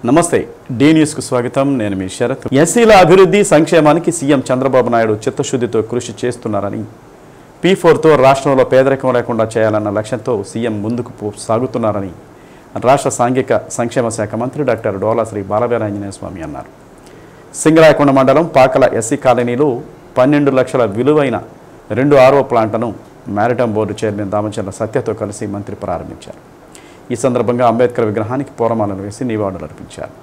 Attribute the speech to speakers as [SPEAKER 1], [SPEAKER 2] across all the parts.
[SPEAKER 1] నమస్తే D news కు స్వాగతం నేను మీ శరత్ ఎస్సీల అభివృద్ధి సంక్షేమానికి సీఎం చంద్రబాబు నాయుడు చిత్తశుద్ధితో కృషి చేస్తున్నారని P4 తో రాష్ట్రంలో పేదరికం లేకుండా చేయాలన్న లక్ష్యంతో సీఎం ముందుకు సాగుతున్నారని రాష్ట్ర సాంఘిక సంక్షేమ శాఖ మంత్రి డాక్టర్ డోలా శ్రీ బాలవీరాంజనేయ స్వామి అన్నారు. సింగరాయకొండ మండలం పాకల ఎస్సీ కాలనీలో 12 లక్షల విలువైన 2 RO ప్లాంట్లను మ్యారిటైమ్ బోర్డు చైర్మన్ దామచర్ల సత్యతో కలిసి మంత్రి ప్రారంభించారు. ఈ సందర్భంగా అంబేద్కర్ విగ్రహానికి పూలమాలలు వేసి నివాళులు అర్పించారు.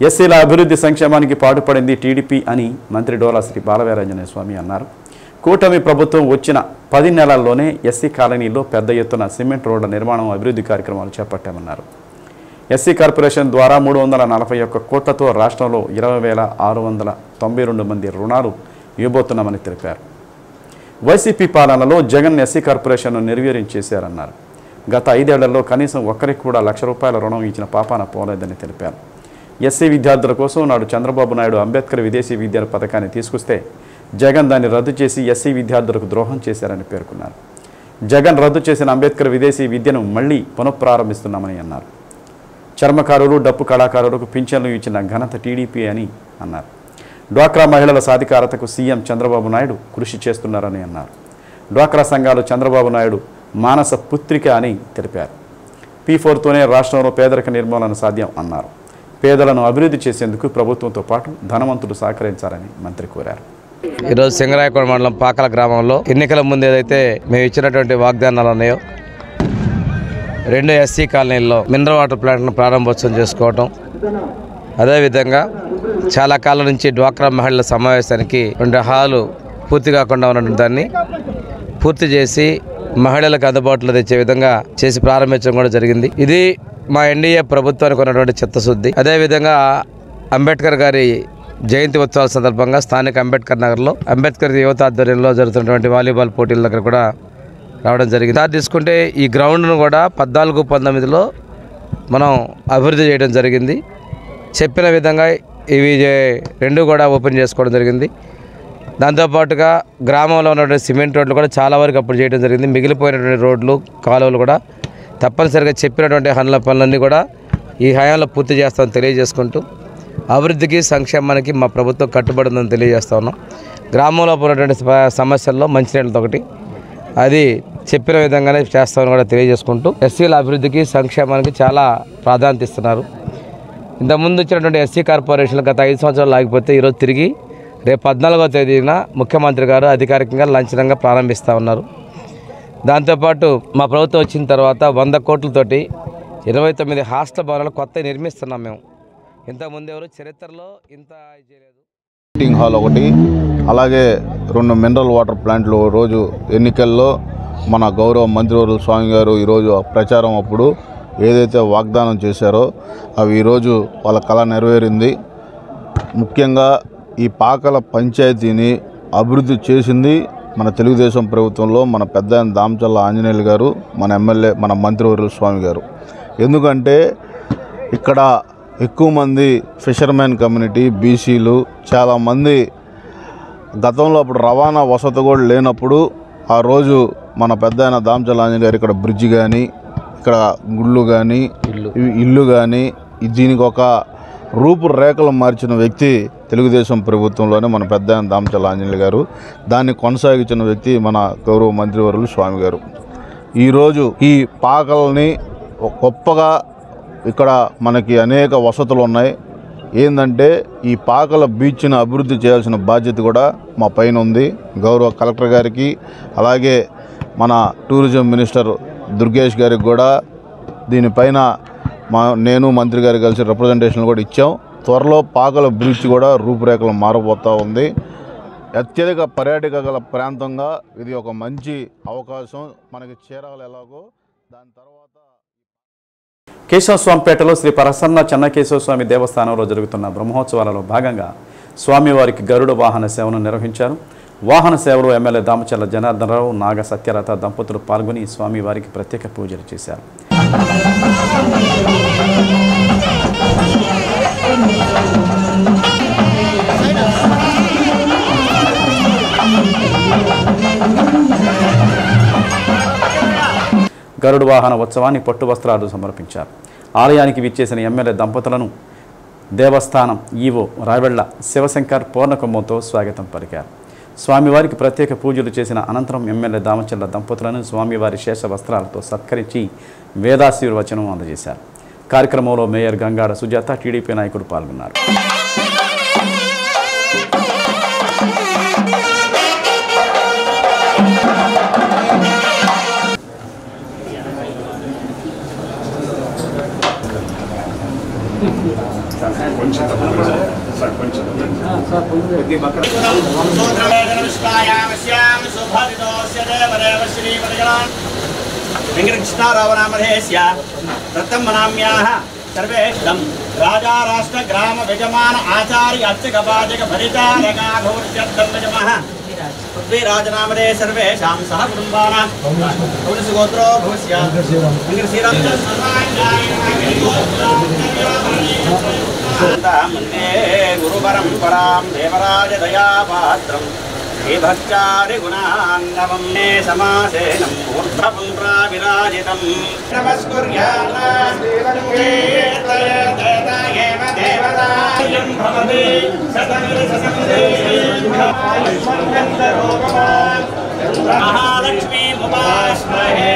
[SPEAKER 1] ఎస్సీల అభివృద్ధి సంక్షేమానికి పాటుపడింది టీడీపీ అని మంత్రి డోలా శ్రీ బాలవీరాంజనేయ స్వామి అన్నారు. కూటమి ప్రభుత్వం వచ్చిన 10 నెలల్లోనే ఎస్సీ కాలనీలో పెద్ద ఎత్తున సిమెంట్ రోడ్ల నిర్మాణం అభివృద్ధి కార్యక్రమాలు చేపట్టామన్నారు. ఎస్సీ కార్పొరేషన్ ద్వారా 341 కోట్లతో రాష్ట్రంలో 20,692 మంది రుణాలు ఇవ్వబోతున్నామని తెలిపారు. వైసీపీ పాలనలో జగన్ ఎస్సీ కార్పొరేషన్ను నిర్వీర్యం చేశారన్నారు. గత 5 ఏళ్లలో కనీసం ఒక్కరికి కూడా ₹1,00,000 రుణం ఇచ్చిన పాపాన పోలేదని తెలిపారు. ఎస్సీ విద్యార్థుల కోసం నాడు చంద్రబాబు నాయుడు అంబేద్కర్ విదేశీ విద్యల పథకాన్ని తీసుకొస్తే జగన్ దాన్ని రద్దు చేసి ఎస్సీ విద్యార్థులకు ద్రోహం చేశారని పేర్కొన్నారు. జగన్ రద్దు చేసిన అంబేద్కర్ విదేశీ విద్యను మళ్లీ పునఃప్రారంభిస్తున్నామని అన్నారు. చర్మకారులు, డప్పు కళాకారులకు పింఛన్లు ఇచ్చిన ఘనత టీడీపీ అని అన్నారు. డ్వాక్రా మహిళల సాధికారతకు సీఎం చంద్రబాబు నాయుడు కృషి చేస్తున్నారని అన్నారు. డ్వాక్రా సంఘాలు చంద్రబాబు నాయుడు మానస పుత్రిక అని తెలిపారు. P4తోనే రాష్ట్రంలో పేదరిక నిర్మూలన సాధ్యం అన్నారు. పేదలను అభివృద్ధి చేసేందుకు ప్రభుత్వంతో పాటు ధనవంతులు సహకరించాలని మంత్రి కోరారు.
[SPEAKER 2] ఈరోజు సింగరాయకొండ మండలం పాకల గ్రామంలో ఎన్నికల ముందు ఏదైతే మేము ఇచ్చినటువంటి వాగ్దానాలు ఉన్నాయో 2 ఎస్సీ కాలనీల్లో మినరల్ వాటర్ ప్లాంట్ను ప్రారంభోత్సవం చేసుకోవటం, అదేవిధంగా చాలా కాలం నుంచి డ్వాక్రా మహిళల సమావేశానికి 2 హాలు పూర్తి కాకుండా ఉన్నటువంటి దాన్ని పూర్తి చేసి మహిళలకు అందుబాటులో తెచ్చే విధంగా చేసి ప్రారంభించడం కూడా జరిగింది. ఇది మా ఎన్డీఏ ప్రభుత్వానికి ఉన్నటువంటి చిత్తశుద్ధి. అదేవిధంగా అంబేద్కర్ గారి జయంతి ఉత్సవాల సందర్భంగా స్థానిక అంబేద్కర్ నగర్లో అంబేద్కర్ యువత ఆధ్వర్యంలో జరుగుతున్నటువంటి వాలీబాల్ పోటీల దగ్గర కూడా రావడం జరిగింది. సార్ తీసుకుంటే ఈ గ్రౌండ్ను కూడా 14-19లో మనం అభివృద్ధి చేయడం జరిగింది. చెప్పిన విధంగా ఇవి 2 కూడా ఓపెన్ చేసుకోవడం జరిగింది. దాంతోపాటుగా గ్రామంలో ఉన్నటువంటి సిమెంట్ రోడ్లు కూడా చాలా వరకు అప్పుడు చేయడం జరిగింది. మిగిలిపోయినటువంటి రోడ్లు, కాలువలు కూడా తప్పనిసరిగా చెప్పినటువంటి పనులన్నీ కూడా ఈ హయాంలో పూర్తి చేస్తామని తెలియజేసుకుంటూ అభివృద్ధికి సంక్షేమానికి మా ప్రభుత్వం కట్టుబడి ఉందని తెలియజేస్తూ ఉన్నాం. గ్రామంలో ఉన్నటువంటి సమస్యల్లో మంచినీళ్ళతో ఒకటి, అది చెప్పిన విధంగానే చేస్తామని కూడా తెలియజేసుకుంటూ ఎస్సీల అభివృద్ధికి సంక్షేమానికి చాలా ప్రాధాన్యత ఇస్తున్నారు. ఇంతకుముందు వచ్చినటువంటి ఎస్సీ కార్పొరేషన్లు గత 5 సంవత్సరాలు ఆగిపోతే ఈరోజు తిరిగి రేపు 14వ తేదీన ముఖ్యమంత్రి గారు అధికారికంగా లాంఛనంగా ప్రారంభిస్తూ ఉన్నారు. దాంతోపాటు మా ప్రభుత్వం వచ్చిన తర్వాత 100 కోట్లతోటి 29 హాస్టల్ భవనాలు కొత్త నిర్మిస్తున్నాం. మేము ఇంతకుముందు ఎవరు చరిత్రలో ఇంత చేయలేదు.
[SPEAKER 3] మీటింగ్ హాల్ ఒకటి, అలాగే 2 మినరల్ వాటర్ ప్లాంట్లు రోజు ఎన్నికల్లో మన గౌరవ మంత్రివర్యులు స్వామి గారు ఈరోజు ప్రచారం అప్పుడు ఏదైతే వాగ్దానం చేశారో అవి ఈరోజు వాళ్ళ కళ నెరవేరింది. ముఖ్యంగా ఈ పాకల పంచాయతీని అభివృద్ధి చేసింది మన తెలుగుదేశం ప్రభుత్వంలో మన పెద్ద దామచర్ల ఆంజనేయులు గారు, మన ఎమ్మెల్యే, మన మంత్రివర్యులు స్వామి గారు. ఎందుకంటే ఇక్కడ ఎక్కువ మంది ఫిషర్మెన్ కమ్యూనిటీ, బీసీలు చాలామంది గతంలో అప్పుడు రవాణా వసతి కూడా లేనప్పుడు ఆ రోజు మన పెద్ద దామచర్ల ఆంజనేయులు గారు ఇక్కడ బ్రిడ్జి కానీ, ఇక్కడ గుళ్ళు కానీ, ఇల్లు కానీ, దీనికి ఒక రూపురేఖలు మార్చిన వ్యక్తి తెలుగుదేశం ప్రభుత్వంలోనే మన పెద్ద దామచర్ల ఆంజనేయులు గారు. దాన్ని కొనసాగించిన వ్యక్తి మన గౌరవ మంత్రివర్యులు స్వామి గారు. ఈరోజు ఈ పాకల్ని గొప్పగా ఇక్కడ మనకి అనేక వసతులు ఉన్నాయి. ఏంటంటే ఈ పాకల బీచ్ను అభివృద్ధి చేయాల్సిన బాధ్యత కూడా మా పైన ఉంది. గౌరవ కలెక్టర్ గారికి అలాగే మన టూరిజం మినిస్టర్ దుర్గేష్ గారికి కూడా దీనిపైన నేను మంత్రి గారు కలిసి రిప్రజెంటేషన్ కూడా ఇచ్చాం. త్వరలో పాకల బ్రిడ్జ్ కూడా రూపురేఖలు మారబోతూ ఉంది. అత్యధిక పర్యాటక గల ప్రాంతంగా ఇది ఒక మంచి అవకాశం. మనకి చీరాలు ఎలాగో దాని తర్వాత
[SPEAKER 1] కేశవస్వామిపేటలో శ్రీ ప్రసన్న చెన్నకేశవస్వామి దేవస్థానంలో జరుగుతున్న బ్రహ్మోత్సవాలలో భాగంగా స్వామివారికి గరుడ వాహన సేవను నిర్వహించారు. వాహన సేవలో ఎమ్మెల్యే దామచర్ల జనార్దనరావు, నాగ సత్యరథ దంపతులు పాల్గొని స్వామివారికి ప్రత్యేక పూజలు చేశారు. గరుడ వాహన ఉత్సవాన్ని పట్టు వస్త్రాలు సమర్పించారు. ఆలయానికి విచ్చేసిన ఎమ్మెల్యే దంపతులను దేవస్థానం ఈవో రావెళ్ల శివశంకర్ పూర్ణకుంభంతో స్వాగతం పలికారు. స్వామివారికి ప్రత్యేక పూజలు చేసిన అనంతరం ఎమ్మెల్యే దామచర్ల దంపతులను స్వామివారి శేష వస్త్రాలతో సత్కరించి వేదాశీర్వచనం అందజేశారు. కార్యక్రమంలో మేయర్ గంగాడ సుజాత, టీడీపీ నాయకులు పాల్గొన్నారు.
[SPEAKER 4] राजा राष्ट्र ग्राम विजमान आचार्य अर्चक पाचक परिचारक घोरजमः पृथ्वी राजनामदे सर्वेषां सह कुटुम्बानां गोत्रो भवस्य गुरु परंपरां देवराज दयापात्रं भक्चारि गुणान्नवं ने समासेनं मूर्धपुण्ड्रा विराजितं नमस्कुर्यात् देवतायं भवति महालक्ष्मी उपास्महे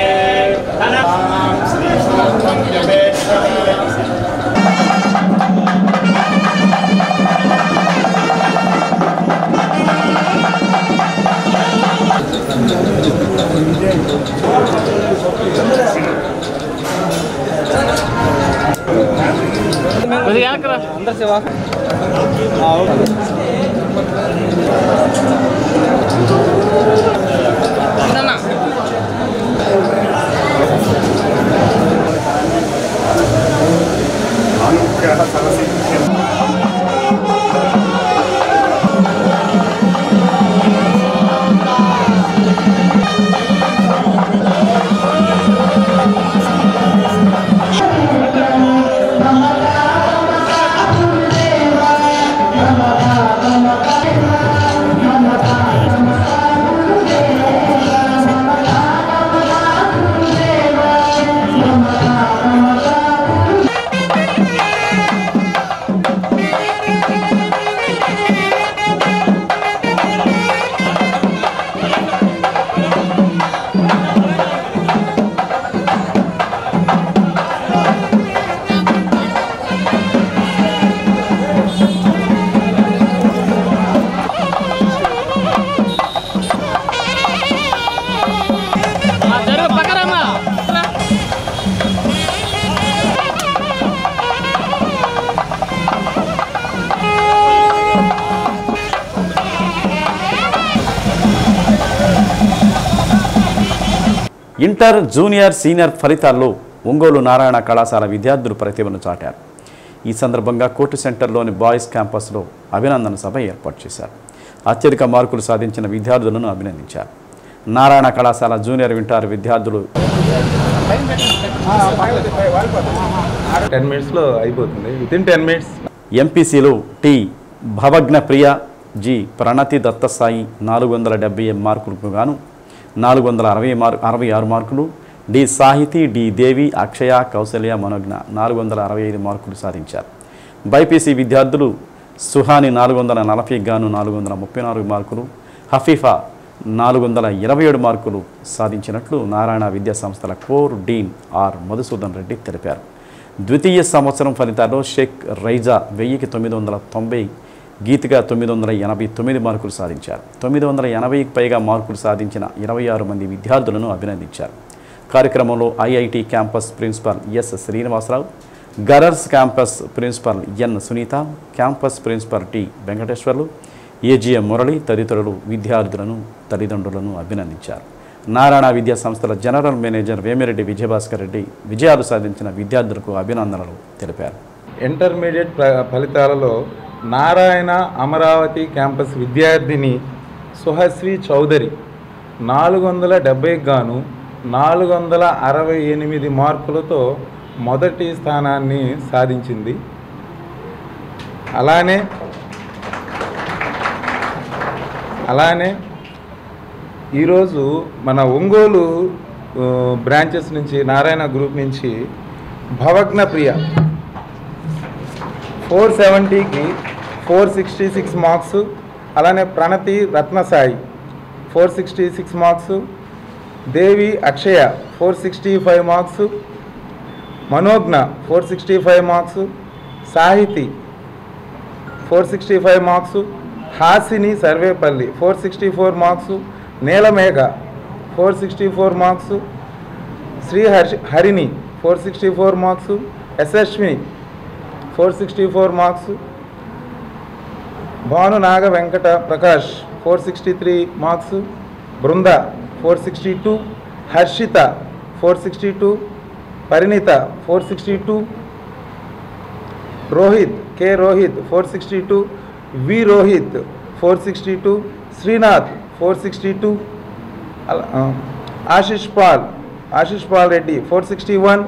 [SPEAKER 4] अंदर से वाक
[SPEAKER 1] ఇంటర్, జూనియర్, సీనియర్ ఫలితాల్లో ఒంగోలు నారాయణ కళాశాల విద్యార్థులు ప్రతిభను చాటారు. ఈ సందర్భంగా కోర్టు సెంటర్లోని బాయ్స్ క్యాంపస్లో అభినందన సభ ఏర్పాటు చేశారు. అత్యధిక మార్కులు సాధించిన విద్యార్థులను అభినందించారు. నారాయణ కళాశాల జూనియర్, ఇంటర్ విద్యార్థులు
[SPEAKER 5] 10 minutesలో అయిపోతుంది. Within 10 minutes.
[SPEAKER 1] ఎంపీసీలో టి భవజ్ఞ ప్రియ, జి ప్రణతి దత్తసాయి 470 మార్కులకు గాను 466 మార్కులు, డి సాహితి, డి దేవి, అక్షయ, కౌశల్య, మనోజ్ఞ 465 మార్కులు సాధించారు. బైపీసీ విద్యార్థులు సుహాని 440 గాను 434 మార్కులు, హఫీఫా 427 మార్కులు సాధించినట్లు నారాయణ విద్యా సంస్థల core dean R Madhusudan Reddy తెలిపారు. ద్వితీయ సంవత్సరం ఫలితాల్లో షేక్ రైజా 1990, గీతిక 989 మార్కులు సాధించారు. 980కి పైగా మార్కులు సాధించిన 26 మంది విద్యార్థులను అభినందించారు. కార్యక్రమంలో IIT campus principal S Srinivasarao, girls campus principal N Sunitha, campus principal T Venkateswarlu, AGM Murali తదితరులు విద్యార్థులను, తల్లిదండ్రులను అభినందించారు. నారాయణ విద్యా సంస్థల జనరల్ మేనేజర్ వేమిరెడ్డి విజయభాస్కర్ రెడ్డి విజయాలు సాధించిన విద్యార్థులకు అభినందనలు తెలిపారు.
[SPEAKER 5] ఇంటర్మీడియట్ ఫలితాలలో నారాయణ అమరావతి క్యాంపస్ విద్యార్థిని సుహస్వి చౌదరి 470కి గాను 468 మార్కులతో మొదటి స్థానాన్ని సాధించింది. అలానే ఈరోజు మన ఒంగోలు బ్రాంచెస్ నుంచి నారాయణ గ్రూప్ నుంచి భవగ్న ప్రియ 470కి 466 మార్క్స్, అలానే Pranathi Ratnasai 466 marks, Devi Akshaya 465 marks, Manognya 465 marks, Sahithi 465 marks, Hasini Sarvepalli 464 marks, Neelamegha 464 marks, Sri Harini 464 marks, Yashaswini 464 marks, Bhanu Naga Venkata Prakash 463 marks, Brinda 462, Harshitha 462, Parinitha 462, Rohit K Rohit 462, V Rohit 462, Srinath 462, Ashish Paul Reddy 461,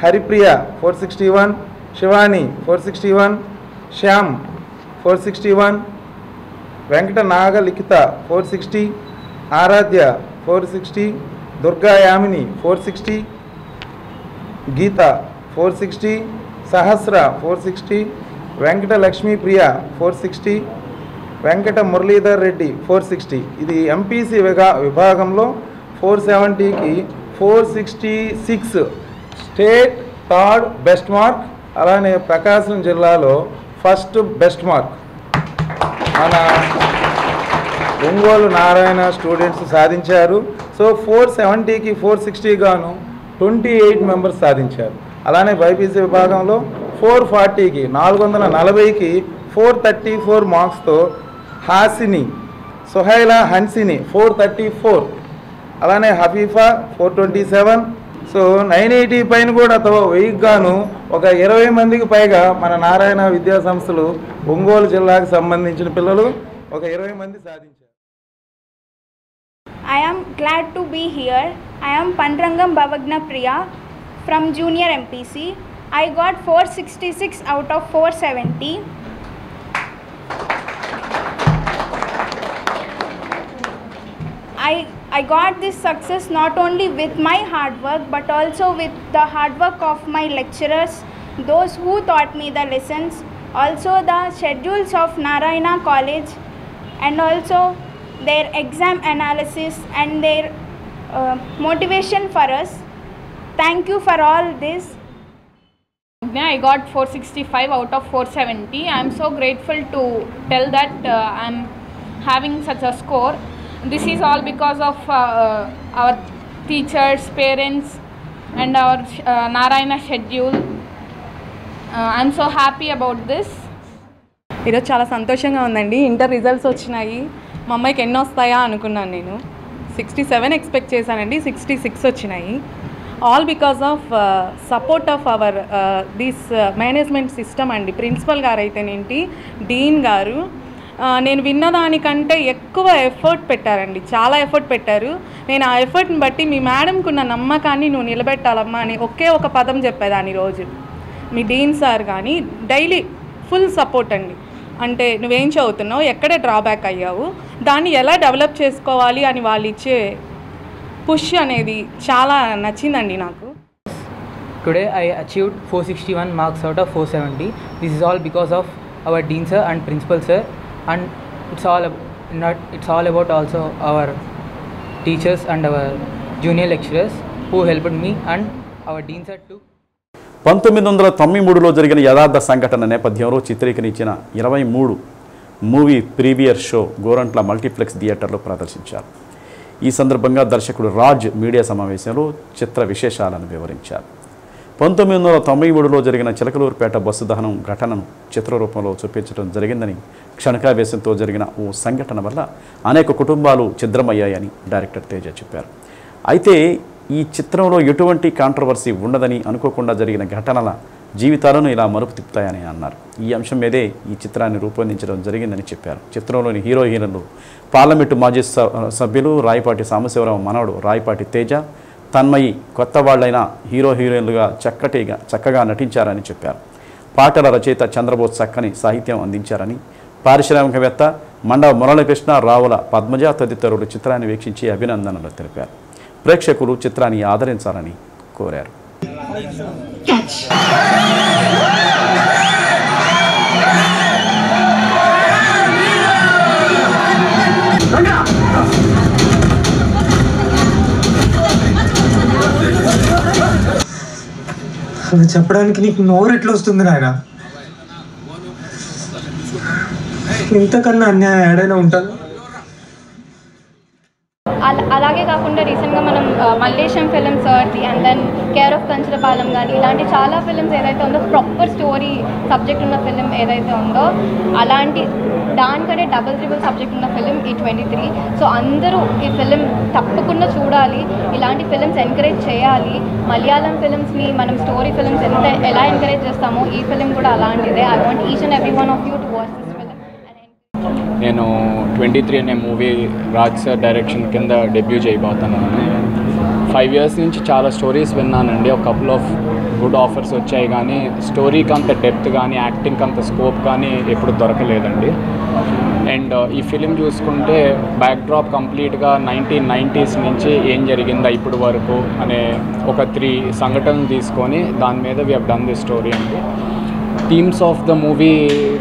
[SPEAKER 5] Haripriya 461, Shivani 461, Shyam 461, Venkata Nagalikhitha 460, Aradhya 460, Durga Yamini 460, గీత 460, సహస్ర 460, వెంకట లక్ష్మీప్రియ 460, వెంకట మురళీధర్ రెడ్డి 460. ఇది ఎంపీసీ విభాగంలో 470కి 466 స్టేట్ థర్డ్ బెస్ట్ మార్క్. అలానే ప్రకాశం జిల్లాలో ఫస్ట్ బెస్ట్ మార్క్ మన ఒంగోలు నారాయణ స్టూడెంట్స్ సాధించారు. సో 470కి 460 గాను 28 మెంబర్స్ సాధించారు. అలానే బైపీసీ విభాగంలో 440కి 440కి 434 మార్క్స్తో హాసిని సుహైలా హన్సిని 434, అలానే హఫీఫా 427. సో 980 పైన కూడా 1000కి గాను ఒక 20 మందికి పైగా మన నారాయణ విద్యా సంస్థలు ఒంగోలు జిల్లాకు సంబంధించిన పిల్లలు ఒక 20 మంది సాధించారు.
[SPEAKER 6] I am glad to be here. I am Panrangam Bhavagna Priya from Junior MPC. I got 466 out of 470. I got this success not only with my hard work but also with the hard work of my lecturers, those who taught me the lessons, also the schedules of Narayana College, and also their exam analysis and their motivation for us. Thank you for all this.
[SPEAKER 7] I got 465 out of 470. I am so grateful to tell that I am having such a score. This is all because of our teachers, parents and our Narayana schedule. I am so happy about this.
[SPEAKER 8] ఈరోజు చాలా సంతోషంగా ఉందండి. Inter results వచ్చినాయి. మా అమ్మాయికి ఎన్ని వస్తాయా అనుకున్నాను. నేను 67 ఎక్స్పెక్ట్ చేశానండి, 66 వచ్చినాయి. All because of support of our this management system అండి. ప్రిన్సిపల్ గారు అయితేనేంటి, డీన్ గారు నేను విన్నదానికంటే ఎక్కువ ఎఫర్ట్ పెట్టారండి, చాలా ఎఫర్ట్ పెట్టారు. నేను ఆ ఎఫర్ట్ని బట్టి మీ మేడంకు ఉన్న నమ్మకాన్ని నువ్వు నిలబెట్టాలమ్మా అని ఒకే ఒక పదం చెప్పేదాన్ని. రోజు మీ డీన్ సార్ కానీ డైలీ ఫుల్ సపోర్ట్ అండి. అంటే నువ్వేం చదువుతున్నావు, ఎక్కడ డ్రాబ్యాక్ అయ్యావు, దాన్ని ఎలా డెవలప్ చేసుకోవాలి అని వాళ్ళు ఇచ్చే పుష్ అనేది చాలా నచ్చిందండి నాకు.
[SPEAKER 9] Today I achieved 461 marks out of 470. This is all because of our dean sir and principal sir, and it's all about also our teachers and our junior lecturers who helped me and our dean sir too.
[SPEAKER 1] 1993లో జరిగిన యథార్థ సంఘటన నేపథ్యంలో చిత్రీకరించిన 23 movie premiere show Gorantla multiplex థియేటర్లో ప్రదర్శించారు. ఈ సందర్భంగా దర్శకుడు రాజ్ మీడియా సమావేశంలో చిత్ర విశేషాలను వివరించారు. 1993లో జరిగిన చిలకలూరుపేట బస్సు దహనం ఘటనను చిత్రరూపంలో చూపించడం జరిగిందని, క్షణికావేశంతో జరిగిన ఓ సంఘటన వల్ల అనేక కుటుంబాలు ఛిద్రమయ్యాయని డైరెక్టర్ తేజ చెప్పారు. అయితే ఈ చిత్రంలో ఎటువంటి కాంట్రవర్సీ ఉండదని, అనుకోకుండా జరిగిన ఘటనల జీవితాలను ఇలా మలుపు తిప్పుతాయని అన్నారు. ఈ అంశం మీదే ఈ చిత్రాన్ని రూపొందించడం జరిగిందని చెప్పారు. చిత్రంలోని హీరోయిన్లు పార్లమెంటు మాజీ సభ్యులు రాయపాటి సాంబశివరావు మనవడు రాయపాటి తేజ, తన్మయి కొత్త వాళ్ళైన హీరోయిన్లుగా చక్కగా నటించారని చెప్పారు. పాటల రచయిత చంద్రబోస్ చక్కని సాహిత్యం అందించారని, పారిశ్రామికవేత్త మండవ మురళీకృష్ణ, రావుల పద్మజ తదితరులు చిత్రాన్ని వీక్షించి అభినందనలు తెలిపారు. ప్రేక్షకులు చిత్రాన్ని ఆదరించాలని కోరారు.
[SPEAKER 10] చెప్పడానికి నీకు నోరు ఎట్లా వస్తుంది నాయన? ఇంతకన్నా అన్యాయం ఏడైనా ఉంటుంది?
[SPEAKER 11] అలాగే కాకుండా రీసెంట్గా మనం Mallesham films and then Care of Kancharapalem కానీ ఇలాంటి చాలా ఫిలిమ్స్ ఏదైతే ఉందో ప్రాపర్ స్టోరీ సబ్జెక్ట్ ఉన్న ఫిలిం ఏదైతే ఉందో అలాంటి దానికంటే డబుల్ ట్రిపుల్ సబ్జెక్ట్ ఉన్న ఫిలిం ఈ 23. సో అందరూ ఈ ఫిలిం తప్పకుండా చూడాలి. ఇలాంటి ఫిలిమ్స్ ఎంకరేజ్ చేయాలి. మలయాళం ఫిలిమ్స్ని మనం స్టోరీ ఫిలిమ్స్ ఎలా ఎంకరేజ్ చేస్తామో ఈ ఫిలిం కూడా అలాంటిదే. I want each and every one of you to watch this film.
[SPEAKER 12] నేను 23 అనే మూవీ రాజ్ సార్ డైరెక్షన్ కింద డెబ్యూ చేయబోతున్నాను. 5 years నుంచి చాలా స్టోరీస్ విన్నానండి. ఒక కపుల్ ఆఫ్ గుడ్ ఆఫర్స్ వచ్చాయి, కానీ స్టోరీకి అంత డెప్త్ కానీ యాక్టింగ్కి అంత స్కోప్ కానీ ఎప్పుడు దొరకలేదండి. అండ్ ఈ ఫిలిం చూసుకుంటే బ్యాక్డ్రాప్ కంప్లీట్గా 1990s నుంచి ఏం జరిగిందా ఇప్పుడు వరకు అనే ఒక 3 సంఘటనలు తీసుకొని దాని మీద we have done this story అండి. Themes of the movie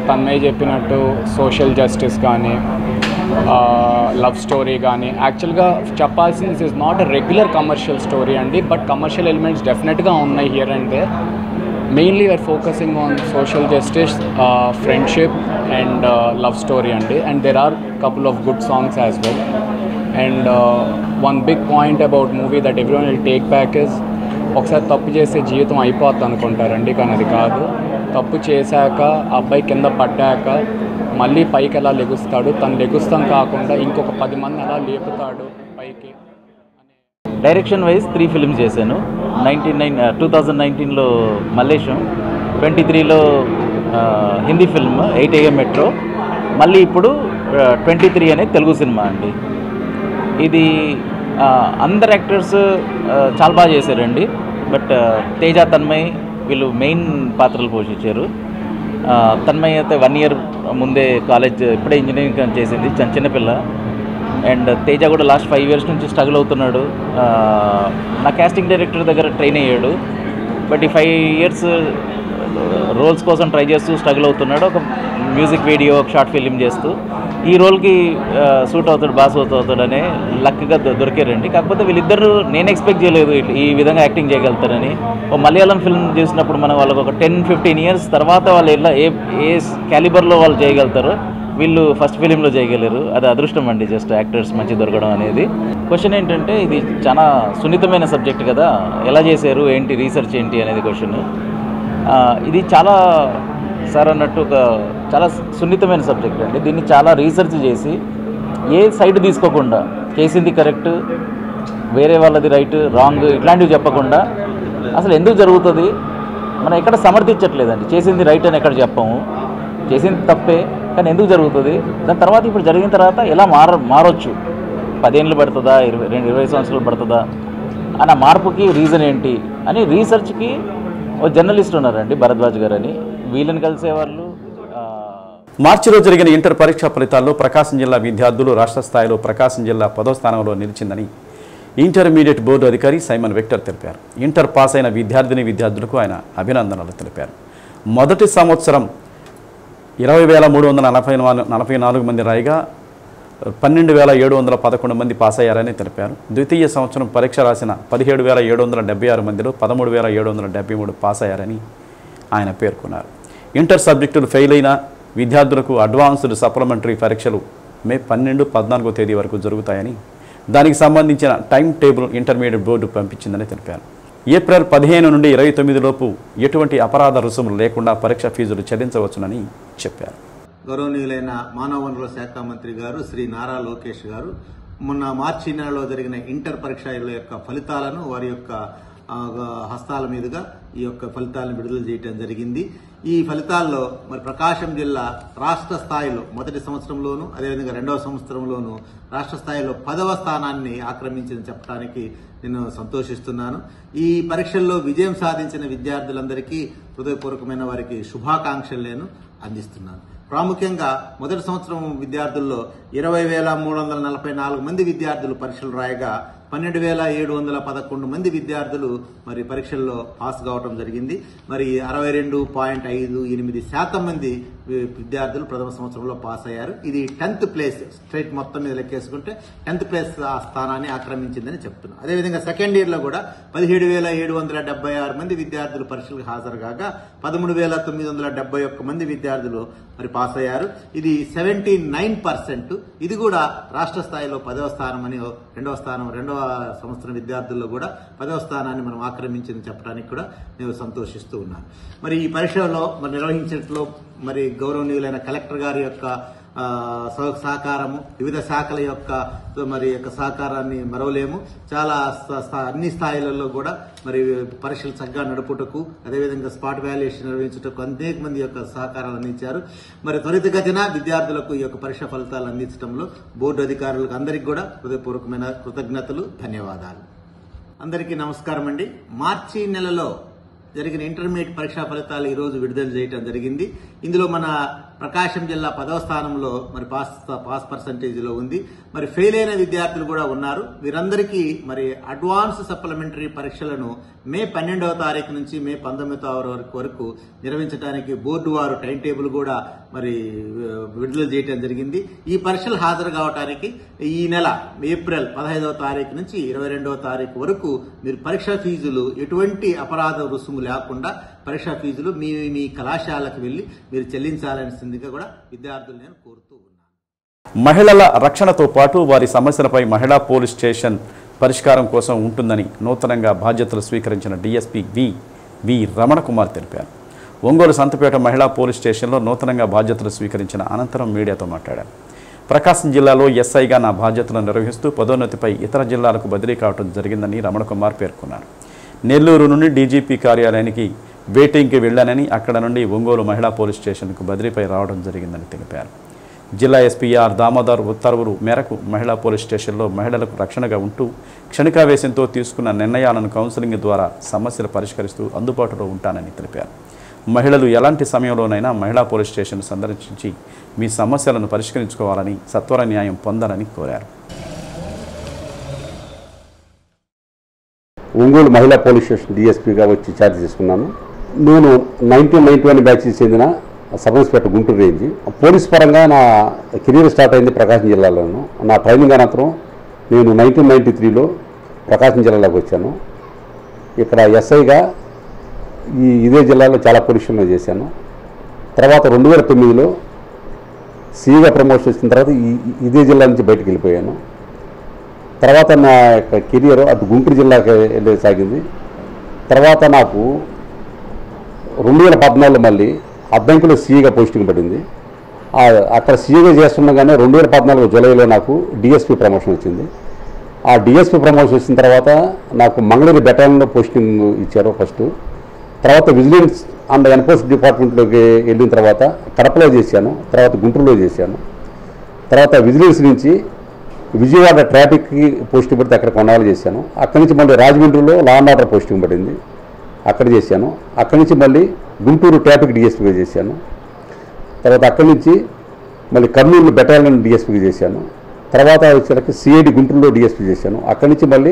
[SPEAKER 12] Tanmay చెప్పినట్టు సోషల్ జస్టిస్ కానీ లవ్ స్టోరీ కానీ, యాక్చువల్గా చెప్పాల్సింది this is not a regular commercial story అండి, బట్ కమర్షియల్ ఎలిమెంట్స్ డెఫినెట్గా ఉన్నాయి here and there. Mainly we're focusing on social justice, friendship and love story అండి. And there are couple of good songs as well. And one big point about movie that everyone will take back is, ఒకసారి తప్పు చేస్తే జీవితం అయిపోద్ది అనుకుంటారండి, కానీ అది కాదు. తప్పు చేశాక అబ్బాయి కింద పడ్డాక మళ్ళీ పైకి ఎలా లెగుస్తాడు, తను లెగుస్తాం కాకుండా ఇంకొక 10 మంది ఎలా లేపుతాడు పైకి.
[SPEAKER 13] డైరెక్షన్ వైజ్ 3 ఫిల్మ్స్ చేశాను. 2019లో మల్లేశం, 23లో హిందీ ఫిల్మ్ 8 AM మెట్రో, మళ్ళీ ఇప్పుడు 23 అనే తెలుగు సినిమా అండి. ఇది అందరు యాక్టర్స్ చాలా బాగా చేశారండి. బట్ తేజ, తన్మయ్ వీళ్ళు మెయిన్ పాత్రలు పోషించారు. తన్మయ్ అయితే 1 year ముందే కాలేజ్, ఇప్పుడే ఇంజనీరింగ్ చేసింది, చిన్నపిల్ల. అండ్ తేజ కూడా లాస్ట్ 5 years నుంచి స్ట్రగుల్ అవుతున్నాడు. నా కాస్టింగ్ డైరెక్టర్ దగ్గర ట్రైన్ అయ్యాడు. బట్ ఈ 5 years రోల్స్ కోసం ట్రై చేస్తూ స్ట్రగుల్ అవుతున్నాడు. ఒక మ్యూజిక్ వీడియో, ఒక షార్ట్ ఫిలిం చేస్తూ ఈ రోల్కి సూట్ అవుతాడు, బాగా సూట్ అవుతాడని లక్గా దొరికారండి. కాకపోతే వీళ్ళిద్దరు నేను ఎక్స్పెక్ట్ చేయలేదు ఈ విధంగా యాక్టింగ్ చేయగలుగుతారని. ఒక మలయాళం ఫిల్మ్ చూసినప్పుడు మనం వాళ్ళకి ఒక 10-15 years తర్వాత వాళ్ళు ఎలా ఏ క్యాలిబర్లో వాళ్ళు చేయగలుగుతారో వీళ్ళు ఫస్ట్ ఫిలింలో చేయగలరు. అది అదృష్టం అండి, జస్ట్ యాక్టర్స్ మంచి దొరకడం అనేది. క్వశ్చన్ ఏంటంటే ఇది చాలా సున్నితమైన సబ్జెక్ట్ కదా, ఎలా చేశారు ఏంటి, రీసెర్చ్ ఏంటి అనేది క్వశ్చన్. ఇది చాలా సార్ అన్నట్టు ఒక చాలా సున్నితమైన సబ్జెక్ట్ అండి. దీన్ని చాలా రీసెర్చ్ చేసి ఏ సైడ్ తీసుకోకుండా చేసింది కరెక్ట్, వేరే వాళ్ళది రైట్ రాంగ్ ఇట్లాంటివి చెప్పకుండా అసలు ఎందుకు జరుగుతుంది మనం ఎక్కడ సమర్థించట్లేదండి. చేసింది రైట్ అని ఎక్కడ చెప్పాము, చేసింది తప్పే కానీ ఎందుకు జరుగుతుంది, దాని తర్వాత ఇప్పుడు జరిగిన తర్వాత ఎలా మారొచ్చు, 10 ఏళ్ళు పడుతుందా, 20 సంవత్సరాలు పడుతుందా అని ఆ మార్పుకి రీజన్ ఏంటి అని రీసెర్చ్కి ఓ జర్నలిస్ట్ ఉన్నారండి భరద్వాజ్ గారు అని, వీళ్ళని కలిసేవాళ్ళు.
[SPEAKER 1] మార్చిలో జరిగిన ఇంటర్ పరీక్షా ఫలితాల్లో ప్రకాశం జిల్లా విద్యార్థులు రాష్ట్ర స్థాయిలో ప్రకాశం జిల్లా 10వ స్థానంలో నిలిచిందని ఇంటర్మీడియట్ బోర్డు అధికారి సైమన్ విక్టర్ తెలిపారు. ఇంటర్ పాస్ అయిన విద్యార్థులకు ఆయన అభినందనలు తెలిపారు. మొదటి సంవత్సరం 20,344 మంది రాయిగా 12,711 మంది పాస్ అయ్యారని తెలిపారు. ద్వితీయ సంవత్సరం పరీక్ష రాసిన 17,776 మందిలో 13,773 పాస్ అయ్యారని ఆయన పేర్కొన్నారు. ఇంటర్ సబ్జెక్టులు ఫెయిల్ అయిన విద్యార్థులకు అడ్వాన్స్డ్ సప్లిమెంటరీ పరీక్షలు మే 12, 14 తేదీ వరకు జరుగుతాయని, దానికి సంబంధించిన టైం టేబుల్ ఇంటర్మీడియట్ బోర్డు పంపించిందని తెలిపారు. ఏప్రిల్ 15 నుండి 29 లోపు ఎటువంటి అపరాధ రుసుములు లేకుండా పరీక్ష ఫీజులు చెల్లించవచ్చునని చెప్పారు.
[SPEAKER 14] గౌరవనీయులైన మానవ వనరుల శాఖ మంత్రి గారు శ్రీ నారా లోకేష్ గారు మొన్న మార్చి నెలలో జరిగిన ఇంటర్ పరీక్షల యొక్క ఫలితాలను వారి యొక్క హస్తాల మీదుగా ఈ యొక్క ఫలితాలను విడుదల చేయడం జరిగింది. ఈ ఫలితాల్లో మరి ప్రకాశం జిల్లా రాష్ట్ర స్థాయిలో మొదటి సంవత్సరంలోనూ అదేవిధంగా రెండవ సంవత్సరంలోనూ రాష్ట్ర స్థాయిలో 10వ స్థానాన్ని ఆక్రమించిందని చెప్పడానికి నేను సంతోషిస్తున్నాను. ఈ పరీక్షల్లో విజయం సాధించిన విద్యార్థులందరికీ హృదయపూర్వకమైన వారికి శుభాకాంక్షలు నేను అందిస్తున్నాను. ప్రాముఖ్యంగా మొదటి సంవత్సరం విద్యార్థుల్లో 20,344 మంది విద్యార్థులు పరీక్షలు రాయగా 12,711 మంది విద్యార్థులు మరి పరీక్షల్లో పాస్ కావడం జరిగింది. మరి 62.58% మంది విద్యార్థులు ప్రథమ సంవత్సరంలో పాస్ అయ్యారు. ఇది 10th ప్లేస్ స్టేట్ మొత్తం మీద లెక్కేసుకుంటే 10th ప్లేస్ ఆ స్థానాన్ని ఆక్రమించిందని చెప్తున్నాను. అదేవిధంగా సెకండ్ ఇయర్ లో కూడా 17,776 మంది విద్యార్థులు పరీక్షలకు హాజరు కాగా 13,971 మంది విద్యార్థులు మరి పాస్ అయ్యారు. ఇది 79%. ఇది కూడా రాష్ట్ర స్థాయిలో 10వ స్థానం అని రెండవ సంవత్సరం విద్యార్థుల్లో కూడా 10వ స్థానాన్ని మనం ఆక్రమించిందని చెప్పడానికి కూడా నేను సంతోషిస్తూ ఉన్నాను. మరి ఈ పరీక్షలో మరి నిర్వహించడంలో మరి గౌరవనీయులైన కలెక్టర్ గారి యొక్క సహకారము, వివిధ శాఖల యొక్క సహకారాన్ని మరవలేము. చాలా అన్ని స్థాయిలలో కూడా మరి పరీక్షలు చక్కగా నడుపుటకు, అదేవిధంగా స్పాట్ వాల్యుయేషన్ నిర్వహించుటకు అనేక మంది యొక్క సహకారాలు అందించారు. మరి త్వరితగతిన విద్యార్థులకు ఈ యొక్క పరీక్ష ఫలితాలు అందించడంలో బోర్డు అధికారులకు అందరికీ కూడా హృదయపూర్వకమైన కృతజ్ఞతలు, ధన్యవాదాలు. అందరికీ నమస్కారం అండి. మార్చి నెలలో జరిగిన ఇంటర్మీడియట్ పరీక్షా ఫలితాలు ఈ రోజు విడుదల చేయడం జరిగింది. ఇందులో మన ప్రకాశం జిల్లా 10వ స్థానంలో మరి పాస్ పర్సంటేజ్లో ఉంది. మరి ఫెయిల్ అయిన విద్యార్థులు కూడా ఉన్నారు. వీరందరికీ మరి అడ్వాన్స్ సప్లిమెంటరీ పరీక్షలను మే 12వ తారీఖు నుంచి మే 19వ తారీఖు వరకు నిర్వహించడానికి బోర్డు వారు టైం టేబుల్ కూడా మరి విడుదల చేయడం జరిగింది. ఈ పరీక్షలు హాజరు కావడానికి ఈ నెల ఏప్రిల్ 15వ తారీఖు నుంచి 22వ తారీఖు వరకు మీరు పరీక్షా ఫీజులు ఎటువంటి అపరాధ రుసుము లేకుండా పరీక్షా ఫీజులు మీ కళాశాలకు వెళ్లి మీరు చెల్లించాల్సిందిగా కూడా విద్యార్థులు నేను కోరుతూ ఉన్నాను.
[SPEAKER 1] మహిళల రక్షణతో పాటు వారి సమస్యలపై మహిళా పోలీస్ స్టేషన్ పరిష్కారం కోసం ఉంటుందని నూతనంగా బాధ్యతలు స్వీకరించిన డీఎస్పీ వి రమణ కుమార్ తెలిపారు. ఒంగోలు సంతపేట మహిళా పోలీస్ స్టేషన్లో నూతనంగా బాధ్యతలు స్వీకరించిన అనంతరం మీడియాతో మాట్లాడారు. ప్రకాశం జిల్లాలో ఎస్ఐగా నా బాధ్యతలను నిర్వహిస్తూ పదోన్నతిపై ఇతర జిల్లాలకు బదిలీ కావడం జరిగిందని రమణ కుమార్ పేర్కొన్నారు. నెల్లూరు నుండి డీజీపీ కార్యాలయానికి వెయిటింగ్కి వెళ్లానని, అక్కడ నుండి ఒంగోలు మహిళా పోలీస్ స్టేషన్కు బదిలీపై రావడం జరిగిందని తెలిపారు. జిల్లా ఎస్పీఆర్ దామోదర్ ఉత్తర్వులు మేరకు మహిళా పోలీస్ స్టేషన్లో మహిళలకు రక్షణగా ఉంటూ క్షణికావేశంతో తీసుకున్న నిర్ణయాలను కౌన్సిలింగ్ ద్వారా సమస్యలు పరిష్కరిస్తూ అందుబాటులో ఉంటానని తెలిపారు. మహిళలు ఎలాంటి సమయంలోనైనా మహిళా పోలీస్ స్టేషన్ సందర్శించి మీ సమస్యలను పరిష్కరించుకోవాలని, సత్వర న్యాయం పొందాలని కోరారు.
[SPEAKER 15] ఒంగోలు మహిళా పోలీస్ స్టేషన్ డీఎస్పీగా వచ్చి ఛార్జ్ తీసుకున్నాను. నేను 1991 బ్యాచ్కి చెందిన sub inspector Guntur range. Police పరంగా నా కెరీర్ స్టార్ట్ అయింది ప్రకాశం జిల్లాలోను. నా ట్రైనింగ్ అనంతరం నేను 1993లో ప్రకాశం జిల్లాలోకి వచ్చాను. ఇక్కడ ఎస్ఐగా ఇదే జిల్లాలో చాలా పొజిషన్లో చేశాను. తర్వాత 2009లో సిఈగా ప్రమోషన్ వచ్చిన తర్వాత ఇదే జిల్లా నుంచి బయటకు వెళ్ళిపోయాను. తర్వాత నా యొక్క కెరియర్ అటు గుంటూరు జిల్లాకి వెళ్ళి సాగింది. తర్వాత నాకు 2014లో మళ్ళీ అద్దంకిలో సీఈగా పోస్టింగ్ పడింది. అక్కడ సీఈగా చేస్తుండగానే 2014 జూలైలో నాకు డిఎస్పీ ప్రమోషన్ వచ్చింది. ఆ డిఎస్పీ ప్రమోషన్ వచ్చిన తర్వాత నాకు మంగళూరు బెటాలియన్లో పోస్టింగ్ ఇచ్చారు ఫస్ట్. తర్వాత విజిలెన్స్ అండ్ ఎన్ఫోర్స్మెంట్ డిపార్ట్మెంట్లోకి వెళ్ళిన తర్వాత కడపలో చేశాను, తర్వాత గుంటూరులో చేశాను. తర్వాత విజిలెన్స్ నుంచి విజయవాడ ట్రాఫిక్కి పోస్టింగ్ పడితే అక్కడ కొన్నాళ్ళు చేశాను. అక్కడి నుంచి మళ్ళీ రాజమండ్రిలో లా అండ్ ఆర్డర్ పోస్టింగ్ పడింది, అక్కడ చేశాను. అక్కడి నుంచి మళ్ళీ గుంటూరు ట్రాఫిక్ డిఎస్పీగా చేశాను. తర్వాత అక్కడి నుంచి మళ్ళీ కర్నూలు బెటాలియన్ డిఎస్పీగా చేశాను. తర్వాత వచ్చేసరికి సిఐడి గుంటూరులో డిఎస్పీ చేశాను. అక్కడి నుంచి మళ్ళీ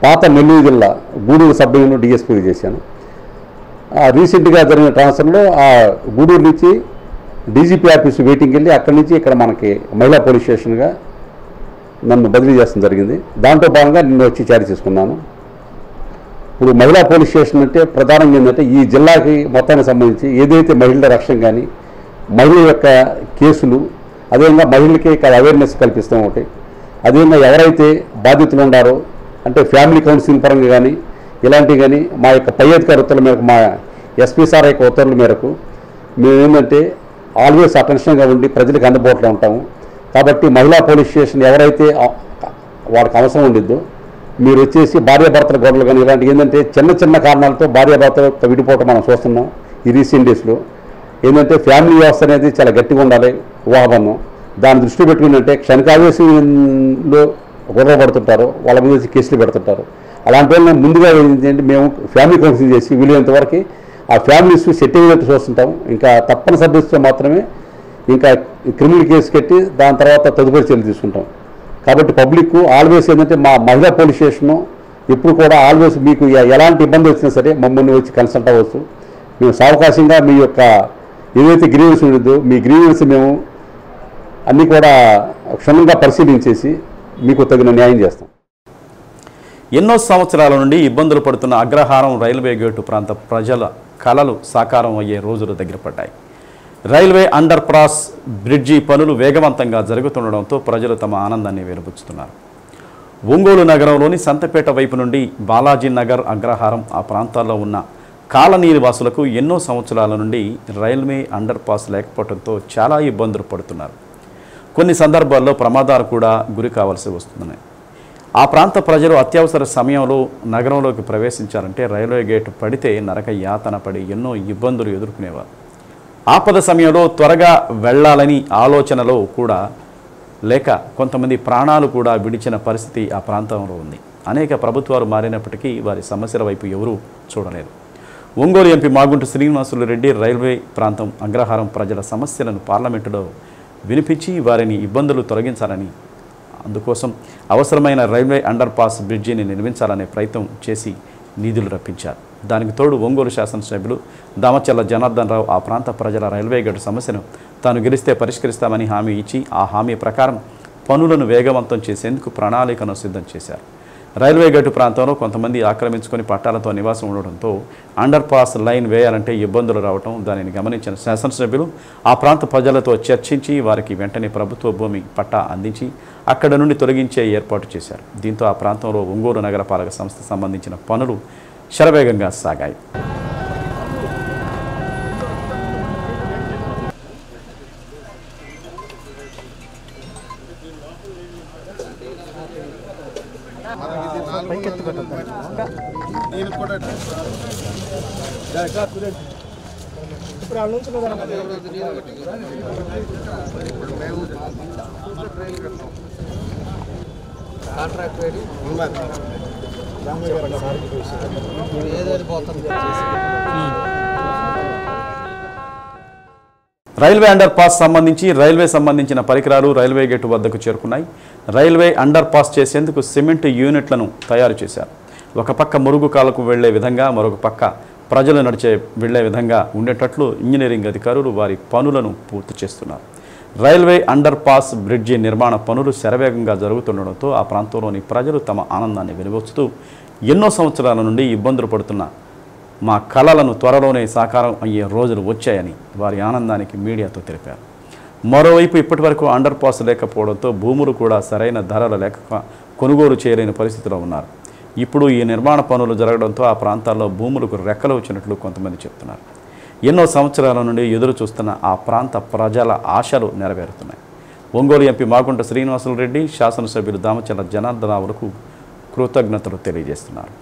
[SPEAKER 15] పాత నెల్లూరు జిల్లా గూడూరు సబ్ డివిజన్లో డిఎస్పీగా చేశాను. రీసెంట్గా జరిగిన ట్రాన్స్ఫర్లో ఆ గూడూరు నుంచి డీజీపీ ఆఫీస్ వెయిటింగ్ వెళ్ళి అక్కడి నుంచి ఇక్కడ మనకి మహిళా పోలీస్ స్టేషన్గా నన్ను బదిలీ చేస్తడం జరిగింది. దాంట్లో భాగంగా నిన్న వచ్చి చార్జ్ తీసుకున్నాను. ఇప్పుడు మహిళా పోలీస్ స్టేషన్ అంటే ప్రధానంగా ఏంటంటే ఈ జిల్లాకి మొత్తానికి సంబంధించి ఏదైతే మహిళల రక్షణ కానీ మహిళల యొక్క కేసులు, అదేవిధంగా మహిళలకి అవేర్నెస్ కల్పిస్తాం ఒకటి, అదేవిధంగా ఎవరైతే బాధితులు ఉన్నారో అంటే ఫ్యామిలీ కౌన్సిలింగ్ పరంగా కానీ ఇలాంటివి కానీ మా యొక్క పై అధికారి ఉత్తర్వుల మేరకు, మా ఎస్పీ సార్ యొక్క ఉత్తర్వుల మేరకు మేము ఏంటంటే ఆల్వేస్ అటెన్షన్గా ఉండి ప్రజలకు అందుబాటులో ఉంటాము. కాబట్టి మహిళా పోలీస్ స్టేషన్ ఎవరైతే వాడికి అవసరం ఉండిద్దో మీరు వచ్చేసి భార్యాభర్తల గొడవలు కానీ ఇలాంటివి ఏంటంటే చిన్న చిన్న కారణాలతో భార్యాభర్తలు విడిపోవటం మనం చూస్తున్నాం ఈ రీసెంట్ డేస్లో. ఏంటంటే ఫ్యామిలీ వ్యవస్థ అనేది చాలా గట్టిగా ఉండాలి. వివాహబంధం దాన్ని దృష్టి పెట్టుకుని క్షణికావేశంలో గొడవ పడుతుంటారు, వాళ్ళ మీద వచ్చి కేసులు పెడుతుంటారు. అలాంటి వాళ్ళని ముందుగా ఏంటంటే మేము ఫ్యామిలీ కౌన్సిలింగ్ చేసి వీలైనంత వరకు ఆ ఫ్యామిలీస్ సెట్ అయ్యేటట్టు చూస్తుంటాం. ఇంకా తప్పనిసరి దృష్టితో మాత్రమే ఇంకా క్రిమినల్ కేసు కట్టి దాని తర్వాత తదుపరి చర్యలు తీసుకుంటాం. కాబట్టి పబ్లిక్ ఆల్వేస్ ఏంటంటే మా మహిళా పోలీస్ స్టేషను ఎప్పుడు కూడా ఆల్వేస్ మీకు ఎలాంటి ఇబ్బంది వచ్చినా సరే మమ్మల్ని వచ్చి కన్సల్ట్ అవ్వచ్చు. మేము సావకాశంగా మీ యొక్క ఏదైతే గ్రీవెన్స్ ఉండదో మీ గ్రీవెన్స్ మేము అన్నీ కూడా క్షుణ్ణంగా పరిశీలించేసి మీకు తగిన న్యాయం చేస్తాం.
[SPEAKER 1] ఎన్నో సంవత్సరాల నుండి ఇబ్బందులు పడుతున్న అగ్రహారం రైల్వే గేటు ప్రాంత ప్రజల కలలు సాకారం అయ్యే రోజులు దగ్గర పడ్డాయి. రైల్వే అండర్ పాస్ బ్రిడ్జి పనులు వేగవంతంగా జరుగుతుండడంతో ప్రజలు తమ ఆనందాన్ని వెలుబుచ్చుతున్నారు. ఒంగోలు నగరంలోని సంతపేట వైపు నుండి బాలాజీ నగర్, అగ్రహారం ఆ ప్రాంతాల్లో ఉన్న కాలనీ వాసులకు ఎన్నో సంవత్సరాల నుండి రైల్వే అండర్ పాస్ లేకపోవడంతో చాలా ఇబ్బందులు పడుతున్నారు. కొన్ని సందర్భాల్లో ప్రమాదాలు కూడా గురి కావాల్సి వస్తున్నాయి. ఆ ప్రాంత ప్రజలు అత్యవసర సమయంలో నగరంలోకి ప్రవేశించాలంటే రైల్వే గేటు పడితే నరక యాతన పడి ఎన్నో ఇబ్బందులు ఎదుర్కొనేవారు. ఆపద సమయంలో త్వరగా వెళ్ళాలని ఆలోచనలో కూడా లేక కొంతమంది ప్రాణాలు కూడా విడిచిన పరిస్థితి ఆ ప్రాంతంలో ఉంది. అనేక ప్రభుత్వాలు మారినప్పటికీ వారి సమస్యల వైపు ఎవరూ చూడలేదు. ఒంగోలు ఎంపీ మాగుంట శ్రీనివాసులు రెడ్డి రైల్వే ప్రాంతం అగ్రహారం ప్రజల సమస్యలను పార్లమెంటులో వినిపించి వారిని ఇబ్బందులు తొలగించాలని, అందుకోసం అవసరమైన రైల్వే అండర్ పాస్ బ్రిడ్జిని నిర్మించాలనే ప్రయత్నం చేసి నిధులు రప్పించారు. దానికి తోడు ఒంగోలు శాసనసభ్యులు దామచర్ల జనార్దన్ రావు ఆ ప్రాంత ప్రజల రైల్వే గేటు సమస్యను తాను గెలిస్తే పరిష్కరిస్తామని హామీ ఇచ్చి ఆ హామీ ప్రకారం పనులను వేగవంతం చేసేందుకు ప్రణాళికను సిద్ధం చేశారు. రైల్వే గేటు ప్రాంతంలో కొంతమంది ఆక్రమించుకొని పట్టాలతో నివాసం ఉండడంతో అండర్ పాస్ లైన్ వేయాలంటే ఇబ్బందులు రావడం దానిని గమనించిన శాసనసభ్యులు ఆ ప్రాంత ప్రజలతో చర్చించి వారికి వెంటనే ప్రభుత్వ భూమి పట్టా అందించి అక్కడ నుండి తొలగించే ఏర్పాటు చేశారు. దీంతో ఆ ప్రాంతంలో ఒంగోలు నగరపాలక సంస్థ సంబంధించిన పనులు శరవేగంగా సాగాయి. రైల్వే అండర్ పాస్ సంబంధించిన పరికరాలు రైల్వే గేటు వద్దకు చేరుకున్నాయి. రైల్వే అండర్ పాస్ చేసేందుకు సిమెంట్ యూనిట్లను తయారు చేశారు. ఒక పక్క మురుగు కాలకు వెళ్లే విధంగా, మరొక పక్క ప్రజలు వెళ్లే విధంగా ఉండేటట్లు ఇంజనీరింగ్ అధికారులు వారి పనులను పూర్తి చేస్తున్నారు. రైల్వే అండర్ పాస్ బ్రిడ్జి నిర్మాణ పనులు శరవేగంగా జరుగుతుండడంతో ఆ ప్రాంతంలోని ప్రజలు తమ ఆనందాన్ని వెలువచ్చుతూ ఎన్నో సంవత్సరాల నుండి ఇబ్బందులు పడుతున్న మా కలలను త్వరలోనే సాకారం అయ్యే రోజులు వచ్చాయని వారి ఆనందానికి మీడియాతో తెలిపారు. మరోవైపు ఇప్పటివరకు అండర్ పాస్ లేకపోవడంతో భూములు కూడా సరైన ధరలు లేక కొనుగోలు చేయలేని పరిస్థితిలో ఉన్నారు. ఇప్పుడు ఈ నిర్మాణ పనులు జరగడంతో ఆ ప్రాంతాల్లో భూములకు రెక్కలు వచ్చినట్లు కొంతమంది చెప్తున్నారు. ఎన్నో సంవత్సరాల నుండి ఎదురు చూస్తున్న ఆ ప్రాంత ప్రజల ఆశలు నెరవేరుతున్నాయి. ఒంగోలు ఎంపీ మాగుంట శ్రీనివాసులు రెడ్డి, శాసనసభ్యులు దామచర్ల జనార్దన్ రావులకు కృతజ్ఞతలు తెలియజేస్తున్నారు.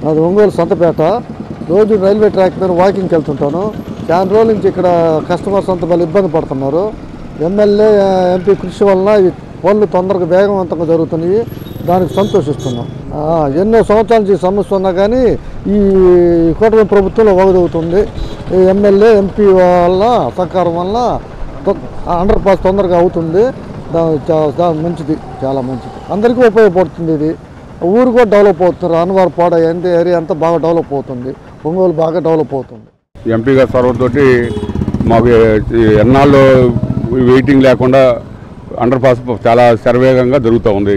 [SPEAKER 16] నాది ఒంగోలు సంతపేట. రోజు రైల్వే ట్రాక్ మీద వాకింగ్కి వెళ్తుంటాను. చాలా రోజుల నుంచి ఇక్కడ కస్టమర్స్ అంతా వాళ్ళు ఇబ్బంది పడుతున్నారు. ఎమ్మెల్యే ఎంపీ కృషి వలన ఈ పనులు తొందరగా వేగవంతంగా జరుగుతున్నాయి. దానికి సంతోషిస్తున్నాం. ఎన్నో సంవత్సరాల నుంచి సమస్య ఉన్నా కానీ ఈ కూటమి ప్రభుత్వంలో ఒకదవుతుంది. ఈ ఎమ్మెల్యే ఎంపీ వల్ల సహకారం వల్ల అండర్ పాస్ తొందరగా అవుతుంది. మంచిది, చాలా మంచిది, అందరికీ ఉపయోగపడుతుంది. ఇది ఊరు కూడా డెవలప్ అవుతున్నారు. అన్నవారు పాడ ఏరియా అంతా బాగా డెవలప్ అవుతుంది. ఒంగోలు బాగా డెవలప్ అవుతుంది.
[SPEAKER 17] ఎంపీ గారి సర్వర్తోటి మాకు ఎన్నాళ్ళు వెయిటింగ్ లేకుండా అండర్ పాస్ చాలా శరవేగంగా జరుగుతూ ఉంది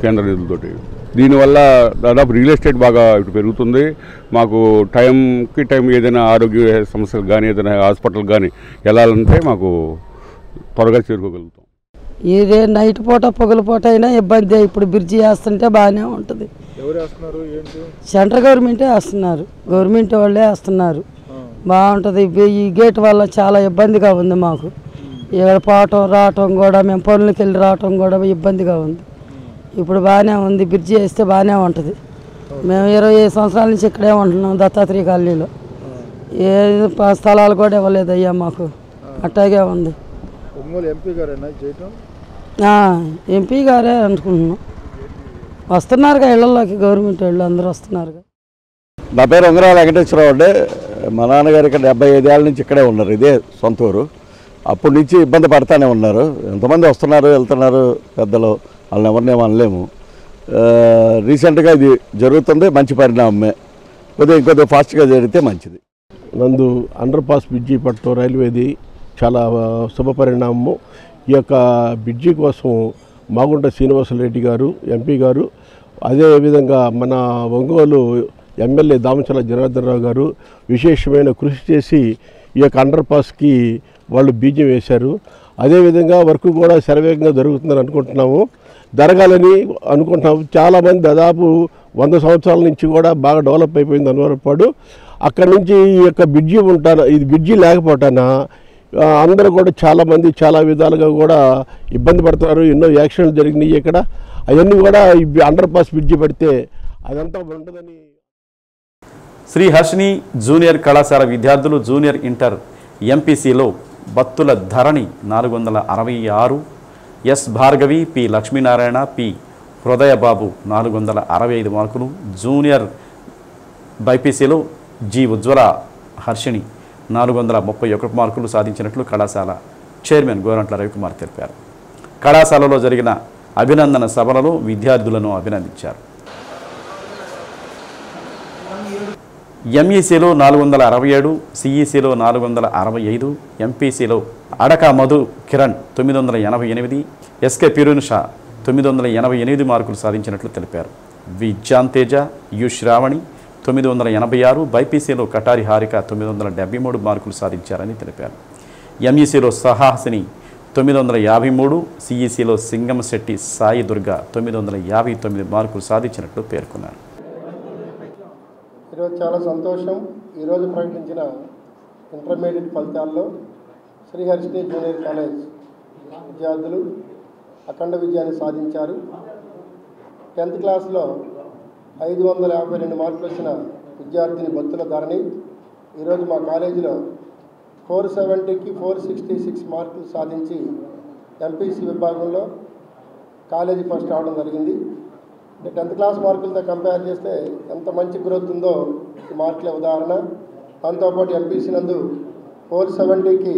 [SPEAKER 17] కేంద్ర నిధులతోటి. దీనివల్ల దాదాపు రియల్ ఎస్టేట్ బాగా ఇటు పెరుగుతుంది. మాకు టైంకి టైం ఏదైనా ఆరోగ్య సమస్యలు కానీ ఏదైనా హాస్పిటల్ కానీ వెళ్ళాలంటే మాకు త్వరగా చేరుకోగలుగుతాం.
[SPEAKER 18] ఇదే నైట్ పూట పొగల పూట అయినా ఇబ్బంది. ఇప్పుడు బ్రిడ్జి వేస్తుంటే బాగానే ఉంటుంది. సెంట్రల్ గవర్నమెంటే వేస్తున్నారు, గవర్నమెంట్ వాళ్ళే వేస్తున్నారు. బాగుంటుంది. ఈ గేట్ వల్ల చాలా ఇబ్బందిగా ఉంది మాకు. ఇక్కడ పోవటం రావటం కూడా, మేము పనులకి వెళ్ళి రావటం కూడా ఇబ్బందిగా ఉంది. ఇప్పుడు బాగానే ఉంది, బ్రిడ్జి వేస్తే బాగానే ఉంటుంది. మేము 25 సంవత్సరాల నుంచి ఇక్కడే ఉంటున్నాం దత్తాత్రేయ కాలనీలో. ఏ స్థలాలు కూడా ఇవ్వలేదు అయ్యా మాకు, అట్టాగే ఉంది. ఎంపీ గారే అనుకుంటున్నాం. వస్తున్నారుగా ఇళ్లలోకి గవర్నమెంట్ వాళ్ళు అందరూ వస్తున్నారుగా.
[SPEAKER 19] నా పేరు ఉంగరాల వెంకటేశ్వరరావు అండి. మా నాన్నగారు ఇక్కడ 75 ఏళ్ళ నుంచి ఇక్కడే ఉన్నారు, ఇదే సొంత ఊరు. అప్పటి నుంచి ఇబ్బంది పడతానే ఉన్నారు. ఎంతమంది వస్తున్నారు వెళ్తున్నారు పెద్దలు, వాళ్ళని ఎవరినేమో అనలేము. రీసెంట్గా ఇది జరుగుతుంది, మంచి పరిణామమే. ఇంకొద్దిగా ఫాస్ట్గా జరిగితే మంచిది.
[SPEAKER 20] నందు అండర్ పాస్ బ్రిడ్జి పట్టడం రైల్వేది చాలా శుభ పరిణామము. ఈ యొక్క బ్రిడ్జి కోసం మాగుంట శ్రీనివాసరెడ్డి గారు ఎంపీ గారు, అదేవిధంగా మన ఒంగోలు ఎమ్మెల్యే దామచల జనార్దనరావు గారు విశేషమైన కృషి చేసి ఈ యొక్క అండర్ పాస్కి వాళ్ళు బీజం వేశారు. అదేవిధంగా వర్క్ కూడా శరవేగంగా జరుగుతుందని అనుకుంటున్నాము, జరగాలని అనుకుంటున్నాము. చాలామంది దాదాపు 100 సంవత్సరాల నుంచి కూడా బాగా డెవలప్ అయిపోయింది అన్నవరపాడు. అక్కడి నుంచి ఈ యొక్క బ్రిడ్జి ఇది బ్రిడ్జి లేకపోవటాన అందరూ కూడా చాలామంది చాలా విధాలుగా కూడా ఇబ్బంది పడుతున్నారు. ఎన్నో యాక్సిడెంట్లు జరిగినాయి ఇక్కడ. అవన్నీ కూడా ఈ అండర్ పాస్ బ్రిడ్జి పడితే అదంతా ఉండదని.
[SPEAKER 1] శ్రీ హర్షిని జూనియర్ కళాశాల విద్యార్థులు జూనియర్ ఇంటర్ ఎంపీసీలో Battula Dharani 466, S Bhargavi, P Lakshminarayana, P Hrudayababu 465 మార్కులు, జూనియర్ బైపీసీలో జి ఉజ్వల హర్షిని 431 మార్కులు సాధించినట్లు కళాశాల చైర్మన్ గోరంట్ల రవికుమార్ తెలిపారు. కళాశాలలో జరిగిన అభినందన సభలలో విద్యార్థులను అభినందించారు. ఎంఈసీలో 467, సిఈసీలో 465, ఎంపీసీలో అడక మధు కిరణ్ 988, ఎస్కే పిరున్ షా 988 మార్కులు సాధించినట్లు తెలిపారు. వి జాంతేజ, యు శ్రావణి 986, బైపీసీలో కటారి హారిక 973 మార్కులు సాధించారని తెలిపారు. ఎంఈసీలో సహాసిని 953, సిఈసీలో సింగంశెట్టి సాయి దుర్గ 959 మార్కులు సాధించినట్లు పేర్కొన్నారు.
[SPEAKER 21] ఈరోజు చాలా సంతోషం. ఈరోజు ప్రకటించిన ఇంటర్మీడియట్ ఫలితాల్లో శ్రీహర్షిని జూనియర్ కాలేజ్ విద్యార్థులు అఖండ విజయాన్ని సాధించారు. 10th క్లాస్లో 552 మార్కులు వచ్చిన విద్యార్థిని బత్తుల ధరణి ఈరోజు మా కాలేజీలో 470కి 466 మార్కులు సాధించి ఎంపీసీ విభాగంలో కాలేజీ ఫస్ట్ రావడం జరిగింది. 10th క్లాస్ మార్కులతో కంపేర్ చేస్తే ఎంత మంచి గ్రోత్ ఉందో ఈ మార్కుల ఉదాహరణ. దాంతోపాటు ఎంపీసీ నందు 470కి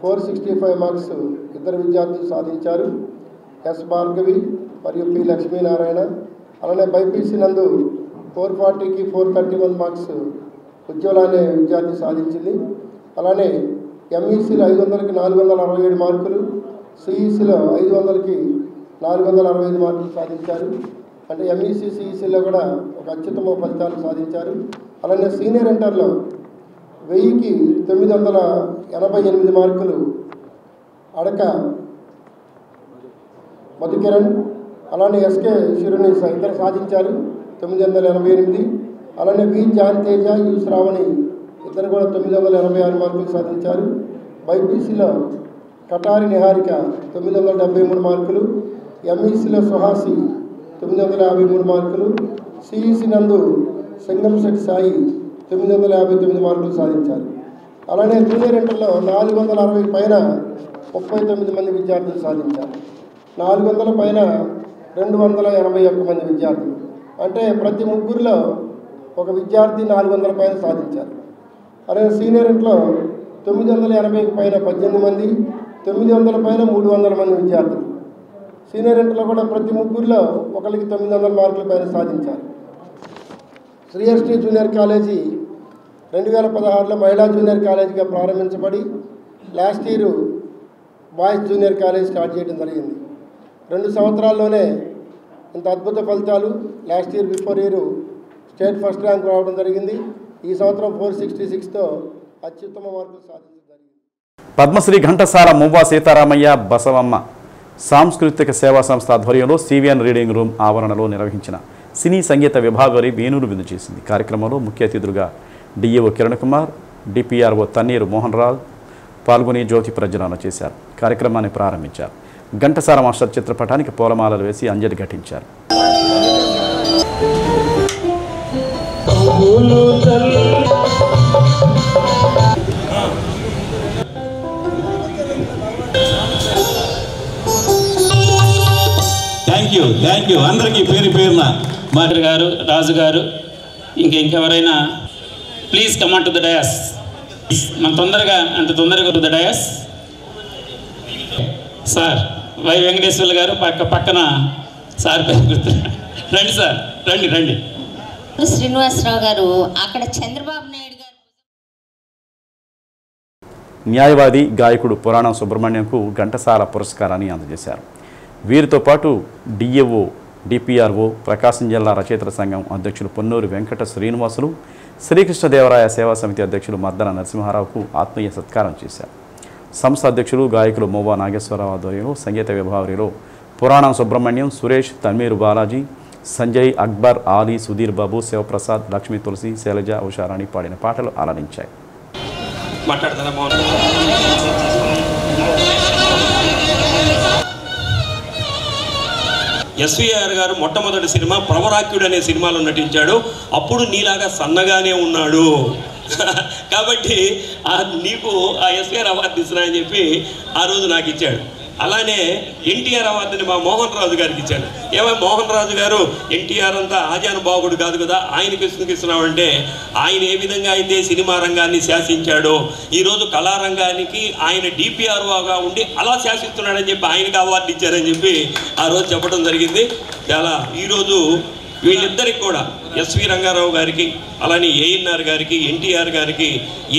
[SPEAKER 21] 465 మార్క్స్ ఇద్దరు విద్యార్థులు సాధించారు, ఎస్ భార్గవి మరియు పి లక్ష్మీనారాయణ. అలానే బైపీసీ నందు 440కి 431 మార్క్స్ ఉజ్వల అనే విద్యార్థి సాధించింది. అలానే ఎంఈసీలో 500కి 467 మార్కులు, సిఈసీలో 500కి 465 మార్కులు సాధించారు. అంటే ఎంఈసీ సిఈసీలో కూడా ఒక అత్యుత్తమ ఫలితాలు సాధించారు. అలానే సీనియర్ ఇంటర్లో 1000కి 988 మార్కులు అడక మధుకిరణ్, అలానే ఎస్కే శిరుని ఇద్దరు సాధించారు 988. అలానే వి జాంతేజ, యు శ్రావణి ఇద్దరు కూడా 986 మార్కులు సాధించారు. బైపీసీలో కటారి నిహారిక 973 మార్కులు, ఎంఈసీలో సుహాసి 953 మార్కులు, సిఈసీ నందు సింగంశెట్టి సాయి 959 మార్కులు సాధించారు. అలానే జూనియర్ ఇంటర్లో 460 పైన 39 మంది విద్యార్థులు సాధించారు. 400 పైన 281 మంది విద్యార్థులు. అంటే ప్రతి ముగ్గురిలో ఒక విద్యార్థి 400 పైన సాధించారు. అలాగే సీనియర్ ఇంట్లో 980 పైన 18 మంది, 900 పైన 300 మంది విద్యార్థులు. సీనియర్ ఇంటర్లో కూడా ప్రతి ముగ్గురులో ఒకరికి 900 మార్కుల పైన సాధించారు. శ్రీహర్షి జూనియర్ కాలేజీ 2016లో మహిళా జూనియర్ కాలేజీగా ప్రారంభించబడి last year boys junior college start చేయడం జరిగింది. 2 సంవత్సరాల్లోనే ఇంత అద్భుత ఫలితాలు. Last year before year state first rank రావడం జరిగింది. ఈ సంవత్సరం 466తో అత్యుత్తమ మార్కులు సాధించడం జరిగింది.
[SPEAKER 1] పద్మశ్రీ ఘంటసాల మువ్వా సీతారామయ్య బసవమ్మ సాంస్కృతిక సేవా సంస్థ ఆధ్వర్యంలో సివిఎన్ రీడింగ్ రూమ్ ఆవరణలో నిర్వహించిన సినీ సంగీత విభాగారి వేణులు విందు చేసింది. కార్యక్రమంలో ముఖ్య అతిథులుగా డిఏఓ కిరణ్ కుమార్, డిపిఆర్ఓ తన్నీరు మోహన్ రాజ్ పాల్గొని జ్యోతి ప్రజ్వలన చేశారు. కార్యక్రమాన్ని ప్రారంభించారు. ఘంటసాల మాస్టర్ చిత్రపటానికి పూలమాలలు వేసి అంజలి ఘటించారు.
[SPEAKER 2] థ్యాంక్ యూ అందరికీ పేరు పేరున మాధురి గారు, రాజు గారు, ఇంకెవరైనా please come on to the dais. మన తొందరగా అంత తొందరగా to the dais. Sir Y Venkateswarlu గారు పక్కన సార్ రండి సార్, రండి.
[SPEAKER 22] శ్రీనివాసరావు గారు అక్కడ చంద్రబాబు నాయుడు గారు.
[SPEAKER 1] న్యాయవాది గాయకుడు పురాణం సుబ్రహ్మణ్యంకు ఘంటసాల పురస్కారాన్ని అందజేశారు. వీరితో పాటు డిఏఓ, డిపిఆర్ఓ, ప్రకాశం జిల్లా రచయితల సంఘం అధ్యక్షులు పొన్నూరు వెంకట శ్రీనివాసులు, శ్రీకృష్ణదేవరాయ సేవా సమితి అధ్యక్షులు మద్దన నరసింహారావుకు ఆత్మీయ సత్కారం చేశారు. సంస్థ అధ్యక్షులు గాయకులు మోవా నాగేశ్వరరావు ఆధ్వర్యంలో సంగీత విభావరిలో పురాణం సుబ్రహ్మణ్యం, సురేష్, తన్మీరు బాలాజీ, సంజయ్, అక్బర్, ఆలీ, సుధీర్ బాబు, శివప్రసాద్, లక్ష్మీ తులసి, శైలజ, ఉషారాణి పాడిన పాటలు ఆలరించాయి.
[SPEAKER 2] ఎస్వీఆర్ గారు మొట్టమొదటి సినిమా ప్రవరాక్యుడు అనే సినిమాలో నటించాడు. అప్పుడు నీలాగా సన్నగానే ఉన్నాడు కాబట్టి నీకు ఆ ఎస్వీఆర్ అవార్డు ఇస్తున్నా అని చెప్పి ఆ రోజు నాకు ఇచ్చాడు. అలానే ఎన్టీఆర్ అవార్డుని మా మోహన్ రాజు గారికి ఇచ్చాను. మోహన్ రాజు గారు ఎన్టీఆర్ అంతా ఆజానుబాహుడు కాదు కదా, ఆయనకి ఇస్తున్నామంటే ఆయన ఏ విధంగా అయితే సినిమా రంగాన్ని శాసించాడో ఈరోజు కళారంగానికి ఆయన డిపిఆర్ఓగా ఉండి అలా శాసిస్తున్నాడని చెప్పి ఆయనకి అవార్డు ఇచ్చారని చెప్పి ఆ రోజు చెప్పడం జరిగింది. చాలా ఈరోజు వీళ్ళిద్దరికి కూడా ఎస్వి రంగారావు గారికి, అలానే ఏఎన్ఆర్ గారికి, ఎన్టీఆర్ గారికి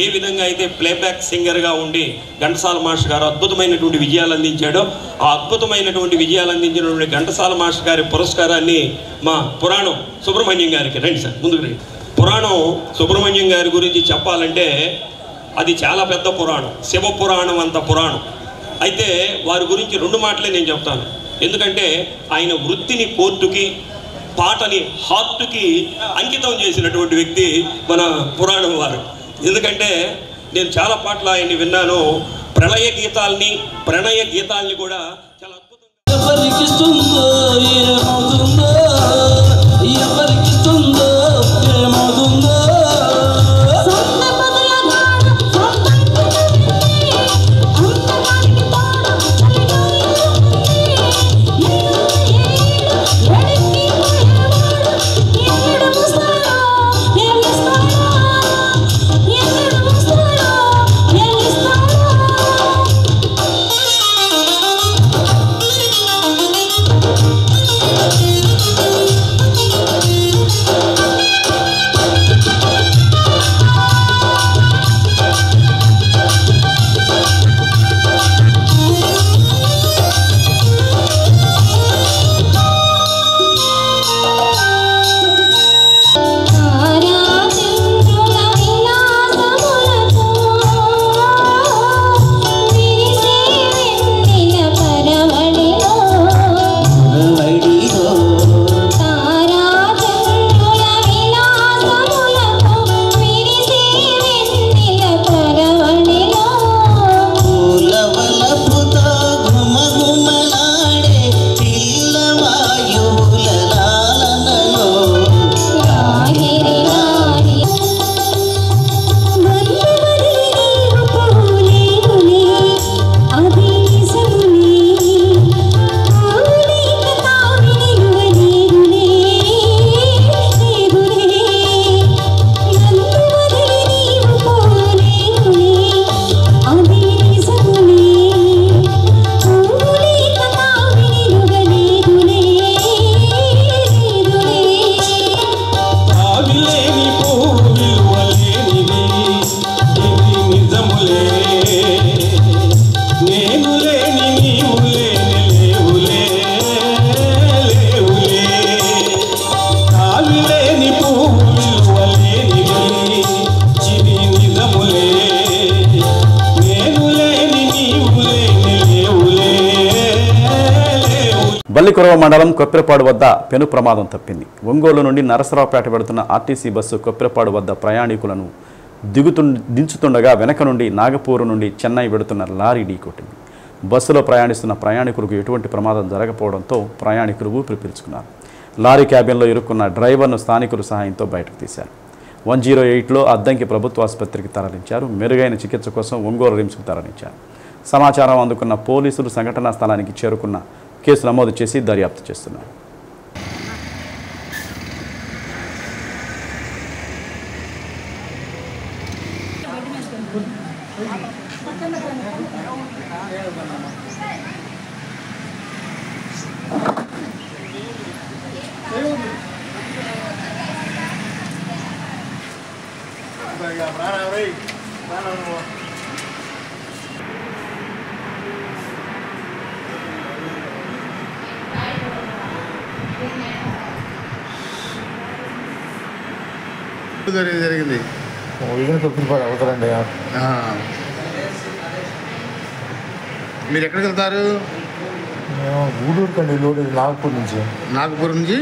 [SPEAKER 2] ఏ విధంగా అయితే ప్లేబ్యాక్ సింగర్గా ఉండి ఘంటసాల మాస్టర్ గారు అద్భుతమైనటువంటి విజయాలు అందించాడో ఆ అద్భుతమైనటువంటి విజయాలు అందించినటువంటి ఘంటసాల మాస్టర్ గారి పురస్కారాన్ని మా పురాణం సుబ్రహ్మణ్యం గారికి, రండి సార్ ముందుకు రండి. పురాణం సుబ్రహ్మణ్యం గారి గురించి చెప్పాలంటే అది చాలా పెద్ద పురాణం, శివ పురాణం అంత పురాణం. అయితే వారి గురించి 2 మాటలే నేను చెప్తాను. ఎందుకంటే ఆయన వృత్తిని కోర్టుకి, పాటని హార్ట్కి అంకితం చేసినటువంటి వ్యక్తి మన పురాణం వారు. ఎందుకంటే నేను చాలా పాటలు ఆయన్ని విన్నాను. ప్రణయ గీతాల్ని కూడా చాలా
[SPEAKER 1] మోదుగురవ మండలం కొప్పెరపాడు వద్ద పెను ప్రమాదం తప్పింది. ఒంగోలు నుండి నరసరావుపేట వెళుతున్న ఆర్టీసీ బస్సు కొప్పెరపాడు వద్ద ప్రయాణికులను దించుతుండగా వెనక నుండి నాగపూర్ నుండి చెన్నై వెళుతున్న లారీ ఢీకొట్టింది. బస్సులో ప్రయాణిస్తున్న ప్రయాణికులకు ఎటువంటి ప్రమాదం జరగకపోవడంతో ప్రయాణికులు ఊపిరి పీల్చుకున్నారు. లారీ క్యాబిన్లో ఇరుక్కున్న డ్రైవర్ను స్థానికుల సహాయంతో బయటకు తీశారు. 108లో అద్దంకి ప్రభుత్వ ఆసుపత్రికి తరలించారు. మెరుగైన చికిత్స కోసం ఒంగోలు రిమ్స్కు తరలించారు. సమాచారం అందుకున్న పోలీసులు సంఘటనా స్థలానికి చేరుకున్న కేసు నమోదు చేసి దర్యాప్తు చేస్తున్నారు.
[SPEAKER 3] జరిగింది
[SPEAKER 21] అవుతారండి.
[SPEAKER 3] మీరు ఎక్కడికి వెళ్తారు?
[SPEAKER 21] మేము గూడూరుకి అండి, నాగపూర్ నుంచి.
[SPEAKER 3] నాగపూర్ నుంచి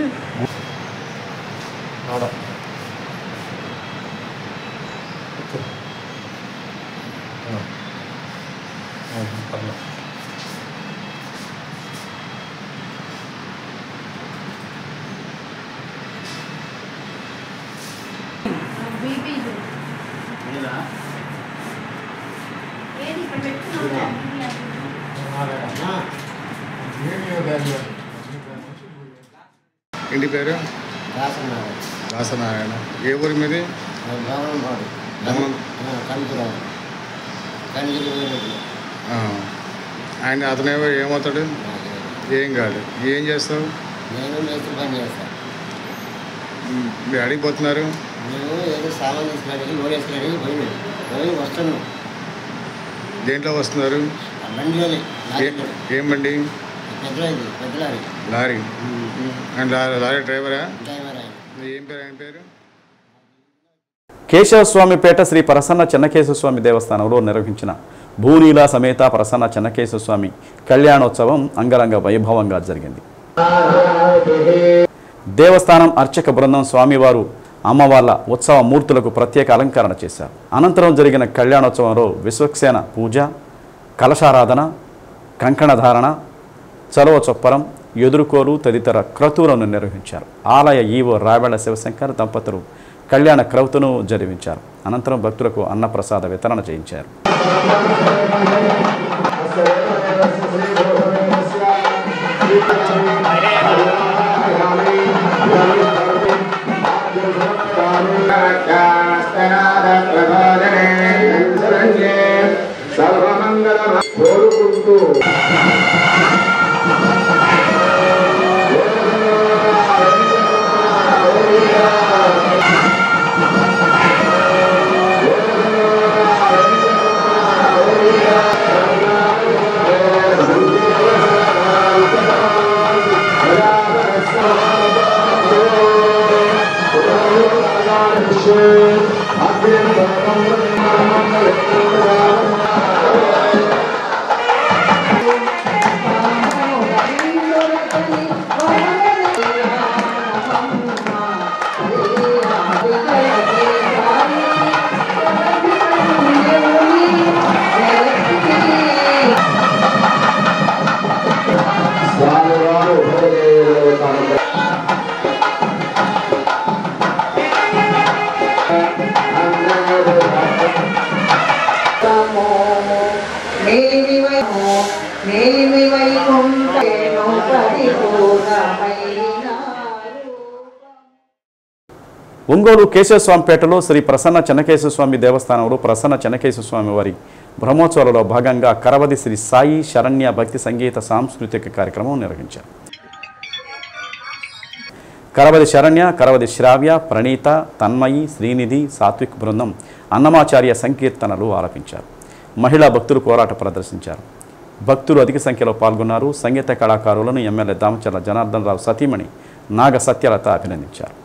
[SPEAKER 3] ఇంటి పేరు దాసనారాయణ. ఏ ఊరి మీది? ఆయన అతనేవో ఏమవుతాడు? ఏం కాదు. ఏం చేస్తావు?
[SPEAKER 4] నేను మేస్త్రి పని చేస్తాను.
[SPEAKER 3] మీరు అడిగిపోతున్నారు?
[SPEAKER 4] నేను ఏదో సామాన్ తీసుకురానికి లోన్ వేసుకురానికి పోయి వస్తాను.
[SPEAKER 3] దేంట్లో వస్తున్నారు?
[SPEAKER 4] బండిలోనే.
[SPEAKER 3] ఏం బండి?
[SPEAKER 4] పెద్ద లారీ.
[SPEAKER 3] లారీ. లారీ డ్రైవరా?
[SPEAKER 4] డ్రైవరా.
[SPEAKER 3] ఏం పేరు? ఆయన పేరు?
[SPEAKER 1] కేశవస్వామిపేట శ్రీ ప్రసన్న చెన్నకేశవస్వామి దేవస్థానంలో నిర్వహించిన భూనీలా సమేత ప్రసన్న చెన్నకేశవస్వామి కళ్యాణోత్సవం అంగరంగ వైభవంగా జరిగింది. దేవస్థానం అర్చక బృందం స్వామివారు అమ్మవార్ల ఉత్సవ మూర్తులకు ప్రత్యేక అలంకరణ చేశారు. అనంతరం జరిగిన కళ్యాణోత్సవంలో విశ్వక్సేన పూజ, కలశారాధన, కంకణధారణ, చలవ చొప్పరం, ఎదురుకోలు తదితర క్రతువులను నిర్వహించారు. ఆలయ ఈవో రావెళ్ల శివశంకర్ దంపతులు కళ్యాణ క్రతువును జరిపించారు. అనంతరం భక్తులకు అన్నప్రసాద వితరణ చేయించారు. ఒంగోలు కేశవస్వామిపేటలో శ్రీ ప్రసన్న చెన్నకేశవస్వామి దేవస్థానంలో ప్రసన్న చెన్నకేశవస్వామి వారి బ్రహ్మోత్సవాలలో భాగంగా కరవది శ్రీ సాయి శరణ్య భక్తి సంగీత సాంస్కృతిక కార్యక్రమం నిర్వహించారు. కరవది శరణ్య, కరవది శ్రావ్య, ప్రణీత, తన్మయి, శ్రీనిధి, సాత్విక్ బృందం అన్నమాచార్య సంకీర్తనలు ఆలపించారు. మహిళా భక్తులు కోరాట ప్రదర్శించారు. భక్తులు అధిక సంఖ్యలో పాల్గొన్నారు. సంగీత కళాకారులను ఎమ్మెల్యే దామచర్ల జనార్దన్ రావు సతీమణి నాగ సత్యలత అభినందించారు.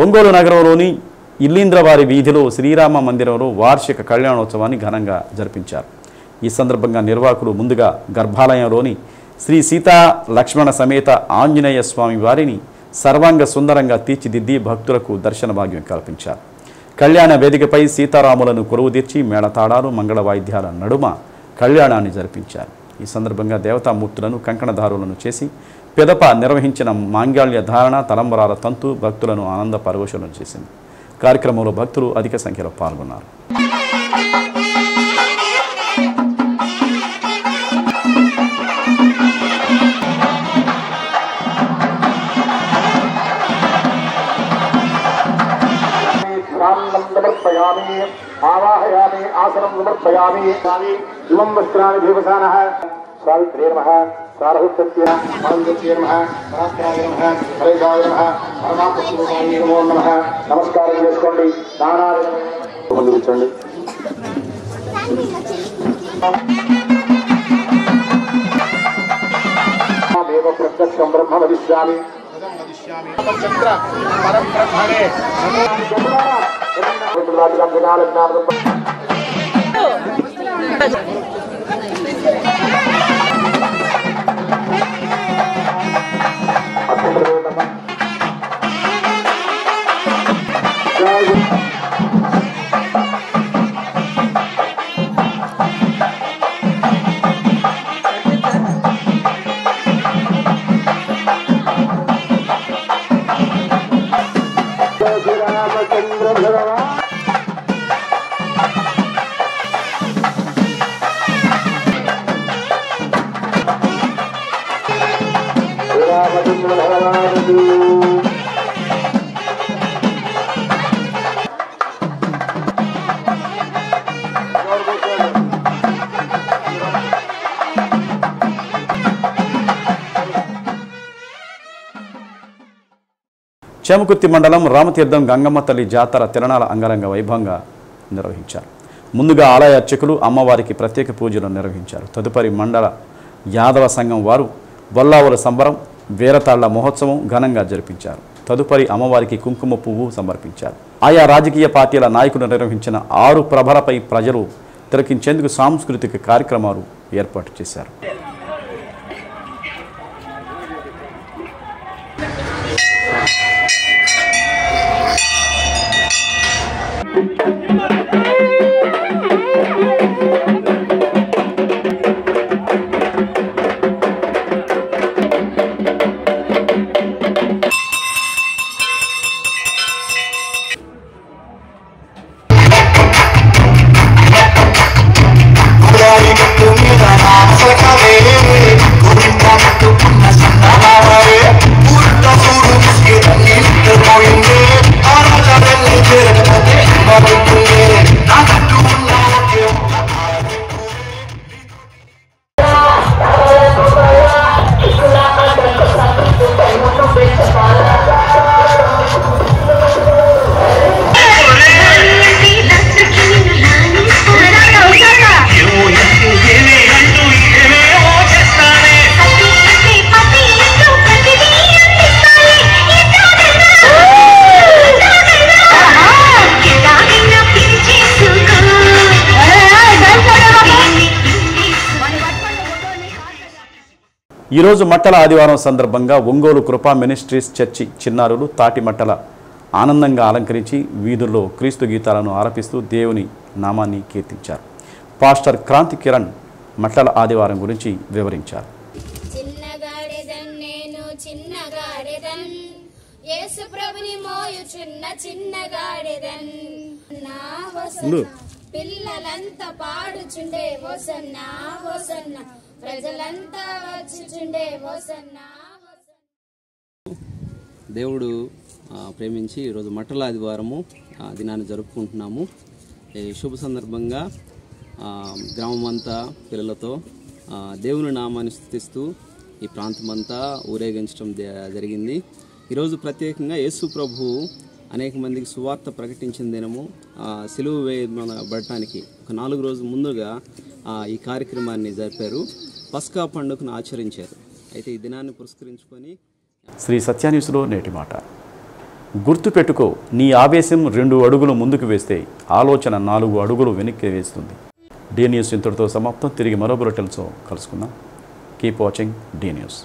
[SPEAKER 1] ఒంగోలు నగరంలోని ఇల్లీంద్రవారి వీధిలో శ్రీరామ మందిరంలో వార్షిక కళ్యాణోత్సవాన్ని ఘనంగా జరిపించారు. ఈ సందర్భంగా నిర్వాహకులు ముందుగా గర్భాలయంలోని శ్రీ సీతా లక్ష్మణ సమేత ఆంజనేయ స్వామి వారిని సర్వాంగ సుందరంగా తీర్చిదిద్ది భక్తులకు దర్శన భాగ్యం కల్పించారు. కళ్యాణ వేదికపై సీతారాములను కొలువుదీర్చి మేళతాళాలు మంగళ వాయిద్యాల నడుమ కళ్యాణాన్ని జరిపించారు. ఈ సందర్భంగా దేవతామూర్తులను కంకణధారులను చేసి పిదప నిర్వహించిన మాంగళ్య ధారణ తలంబరాల తంతు భక్తులను ఆనంద పరవశులను చేసింది. కార్యక్రమంలో భక్తులు అధిక సంఖ్యలో పాల్గొన్నారు.
[SPEAKER 5] आवाहयामि आसनं समर्पयामि इमं वस्त्राणि देवसानः सावित्र्ये नमः सारहुत्यस्य पाण्डित्ये नमः परात्याय नमः हरेशाय नमः परमात्मस्वरूपाय नमो नमः नमस्कारं చేసుకోండి దానాలు ముందు కూర్చోండి దేవ ప్రత్యక్షం బ్రహ్మ వదిష్యామి చంద్ర పరబ్రహ్మణే
[SPEAKER 1] చేమకుర్తి మండలం రామతీర్థం గంగమ్మ తల్లి జాతర తిరణాల అంగరంగ వైభవంగా నిర్వహించారు. ముందుగా ఆలయ అర్చకులు అమ్మవారికి ప్రత్యేక పూజలు నిర్వహించారు. తదుపరి మండల యాదవ సంఘం వారు బొల్లావుల సంబరం వీరతాళ్ల మహోత్సవం ఘనంగా జరిపించారు. తదుపరి అమ్మవారికి కుంకుమ పువ్వు సమర్పించారు. ఆయా రాజకీయ పార్టీల నాయకులు నిర్వహించిన 6 ప్రభలపై ప్రజలు తిలకించేందుకు సాంస్కృతిక కార్యక్రమాలు ఏర్పాటు చేశారు. ఈరోజు మట్టల ఆదివారం సందర్భంగా ఒంగోలు కృపా మినిస్ట్రీస్ చర్చి చిన్నారులు తాటిమట్టల ఆనందంగా అలంకరించి వీధుల్లో క్రీస్తు గీతాలను ఆలపిస్తూ దేవుని నామాన్ని కీర్తించారు. పాస్టర్ క్రాంతి కిరణ్ మట్టల ఆదివారం గురించి వివరించారు.
[SPEAKER 6] యేసు ప్రభుని మోయుచున్న చిన్నగాడెదన్ నా హోసన్న పిల్లలంతా పాడుచుండే హోసన్న హోసన్న ప్రజలంతా వచ్చుచుండే హోసన్న.
[SPEAKER 7] దేవుడు ప్రేమించి ఈరోజు మట్టల ఆదివారము దినాన్ని జరుపుకుంటున్నాము. ఈ శుభ సందర్భంగా గ్రామం అంతా పిల్లలతో దేవుని నామాన్ని స్తుతిస్తూ ఈ ప్రాంతమంతా ఊరేగించడం జరిగింది. ఈరోజు ప్రత్యేకంగా యేసు ప్రభు అనేక మందికి సువార్త ప్రకటించిన దినము, సిలువ వేయబడటానికి ఒక 4 రోజుల ముందుగా ఈ కార్యక్రమాన్ని జరిపారు. పస్కా పండుగను ఆచరించారు. అయితే ఈ దినాన్ని పురస్కరించుకొని
[SPEAKER 1] శ్రీ సత్యాన్యూస్లో నేటి మాట. గుర్తుపెట్టుకో, నీ ఆవేశం 2 అడుగులు ముందుకు వేస్తే ఆలోచన 4 అడుగులు వెనక్కి వేస్తుంది. డి న్యూస్ ఇంతటితో సమాప్తం. తిరిగి మరో బులెటిన్తో కలుసుకుందాం. Keep watching the news.